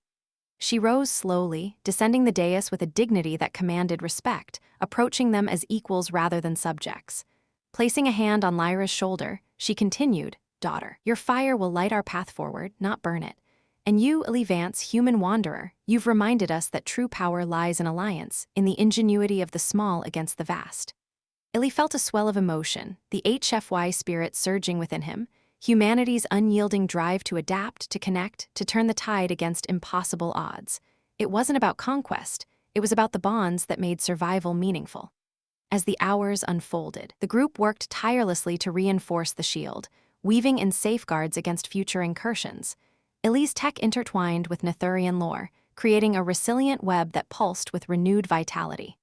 She rose slowly, descending the dais with a dignity that commanded respect, approaching them as equals rather than subjects. Placing a hand on Lyra's shoulder, she continued, "Daughter, your fire will light our path forward, not burn it. And you, Eli Vance, human wanderer, you've reminded us that true power lies in alliance, in the ingenuity of the small against the vast." Eli felt a swell of emotion, the HFY spirit surging within him, humanity's unyielding drive to adapt, to connect, to turn the tide against impossible odds. It wasn't about conquest, it was about the bonds that made survival meaningful. As the hours unfolded, the group worked tirelessly to reinforce the shield, weaving in safeguards against future incursions. Eli's tech intertwined with Nytherian lore, creating a resilient web that pulsed with renewed vitality.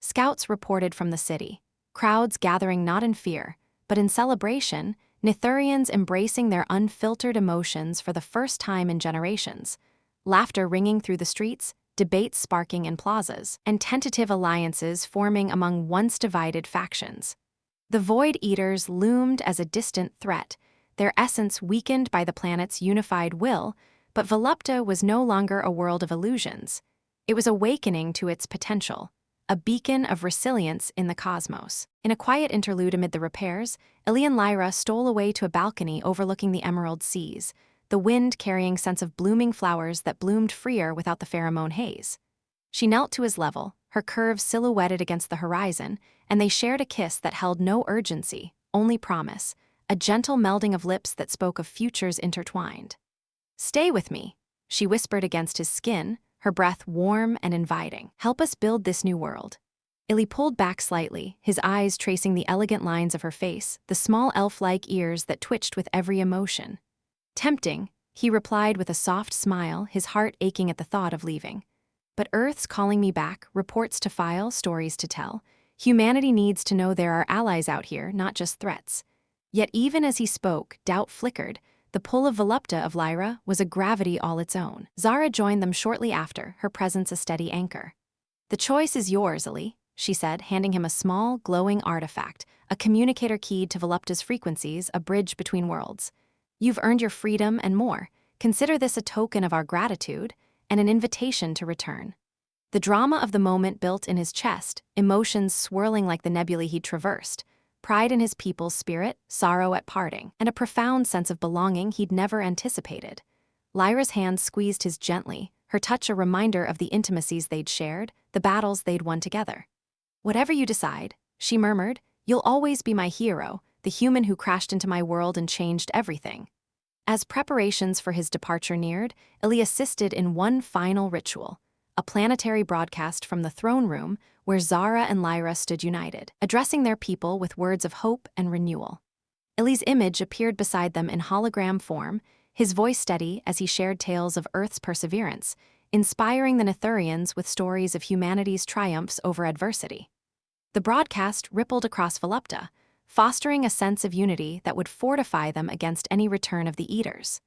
Scouts reported from the city, crowds gathering not in fear, but in celebration, Nytherians embracing their unfiltered emotions for the first time in generations, laughter ringing through the streets, debates sparking in plazas, and tentative alliances forming among once divided factions. The Void Eaters loomed as a distant threat, their essence weakened by the planet's unified will, but Volupta was no longer a world of illusions. It was awakening to its potential, a beacon of resilience in the cosmos. In a quiet interlude amid the repairs, Eli and Lyra stole away to a balcony overlooking the emerald seas, the wind carrying scents of blooming flowers that bloomed freer without the pheromone haze. She knelt to his level, her curves silhouetted against the horizon, and they shared a kiss that held no urgency, only promise, a gentle melding of lips that spoke of futures intertwined. "Stay with me," she whispered against his skin, her breath warm and inviting. "Help us build this new world." Eli pulled back slightly, his eyes tracing the elegant lines of her face, the small elf-like ears that twitched with every emotion. "Tempting," he replied with a soft smile, his heart aching at the thought of leaving. "But Earth's calling me back, reports to file, stories to tell. Humanity needs to know there are allies out here, not just threats." Yet even as he spoke, doubt flickered. The pull of Volupta of Lyra was a gravity all its own. Zara joined them shortly after, her presence a steady anchor. "The choice is yours, Eli," she said, handing him a small, glowing artifact, a communicator keyed to Volupta's frequencies, a bridge between worlds. "You've earned your freedom and more. Consider this a token of our gratitude and an invitation to return." The drama of the moment built in his chest, emotions swirling like the nebulae he'd traversed, pride in his people's spirit, sorrow at parting, and a profound sense of belonging he'd never anticipated. Lyra's hand squeezed his gently, her touch a reminder of the intimacies they'd shared, the battles they'd won together. "Whatever you decide," she murmured, "you'll always be my hero, the human who crashed into my world and changed everything." As preparations for his departure neared, Eli assisted in one final ritual, a planetary broadcast from the throne room where Zara and Lyra stood united, addressing their people with words of hope and renewal. Eli's image appeared beside them in hologram form, his voice steady as he shared tales of Earth's perseverance, inspiring the Nytherians with stories of humanity's triumphs over adversity. The broadcast rippled across Volupta, fostering a sense of unity that would fortify them against any return of the Eaters.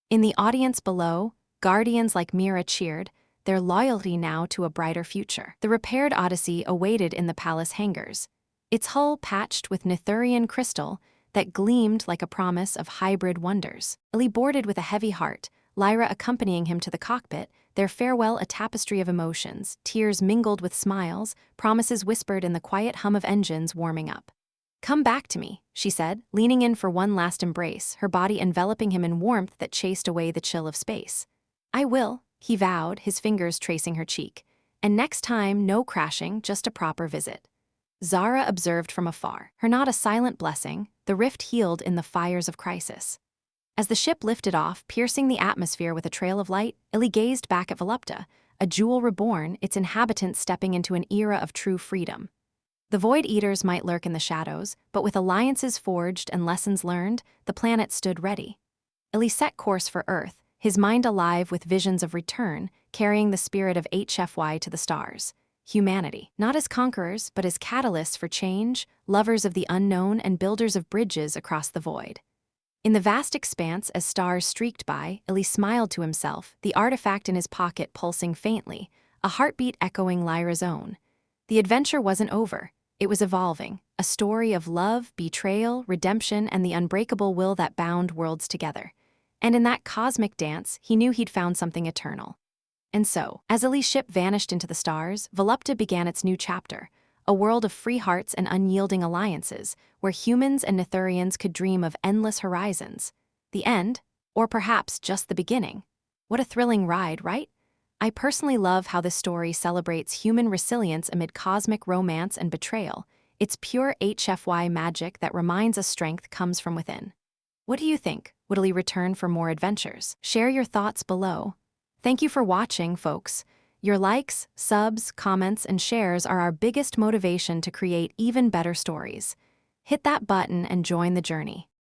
In the audience below, guardians like Mira cheered, their loyalty now to a brighter future. The repaired Odyssey awaited in the palace hangars, its hull patched with Nytherian crystal that gleamed like a promise of hybrid wonders. Eli boarded with a heavy heart, Lyra accompanying him to the cockpit, their farewell a tapestry of emotions, tears mingled with smiles, promises whispered in the quiet hum of engines warming up. "Come back to me," she said, leaning in for one last embrace, her body enveloping him in warmth that chased away the chill of space. "I will," he vowed, his fingers tracing her cheek. "And next time, no crashing, just a proper visit." Zara observed from afar, her nod a silent blessing, the rift healed in the fires of crisis. As the ship lifted off, piercing the atmosphere with a trail of light, Eli gazed back at Volupta, a jewel reborn, its inhabitants stepping into an era of true freedom. The Void Eaters might lurk in the shadows, but with alliances forged and lessons learned, the planet stood ready. Eli set course for Earth, his mind alive with visions of return, carrying the spirit of HFY to the stars. Humanity, not as conquerors, but as catalysts for change, lovers of the unknown and builders of bridges across the void. In the vast expanse as stars streaked by, Eli smiled to himself, the artifact in his pocket pulsing faintly, a heartbeat echoing Lyra's own. The adventure wasn't over. It was evolving, a story of love, betrayal, redemption, and the unbreakable will that bound worlds together. And in that cosmic dance, he knew he'd found something eternal. And so, as Eli's ship vanished into the stars, Volupta began its new chapter, a world of free hearts and unyielding alliances, where humans and Nytherians could dream of endless horizons. The end, or perhaps just the beginning. What a thrilling ride, right? I personally love how this story celebrates human resilience amid cosmic romance and betrayal. It's pure HFY magic that reminds us strength comes from within. What do you think? Would Eli return for more adventures? Share your thoughts below. Thank you for watching, folks. Your likes, subs, comments, and shares are our biggest motivation to create even better stories. Hit that button and join the journey.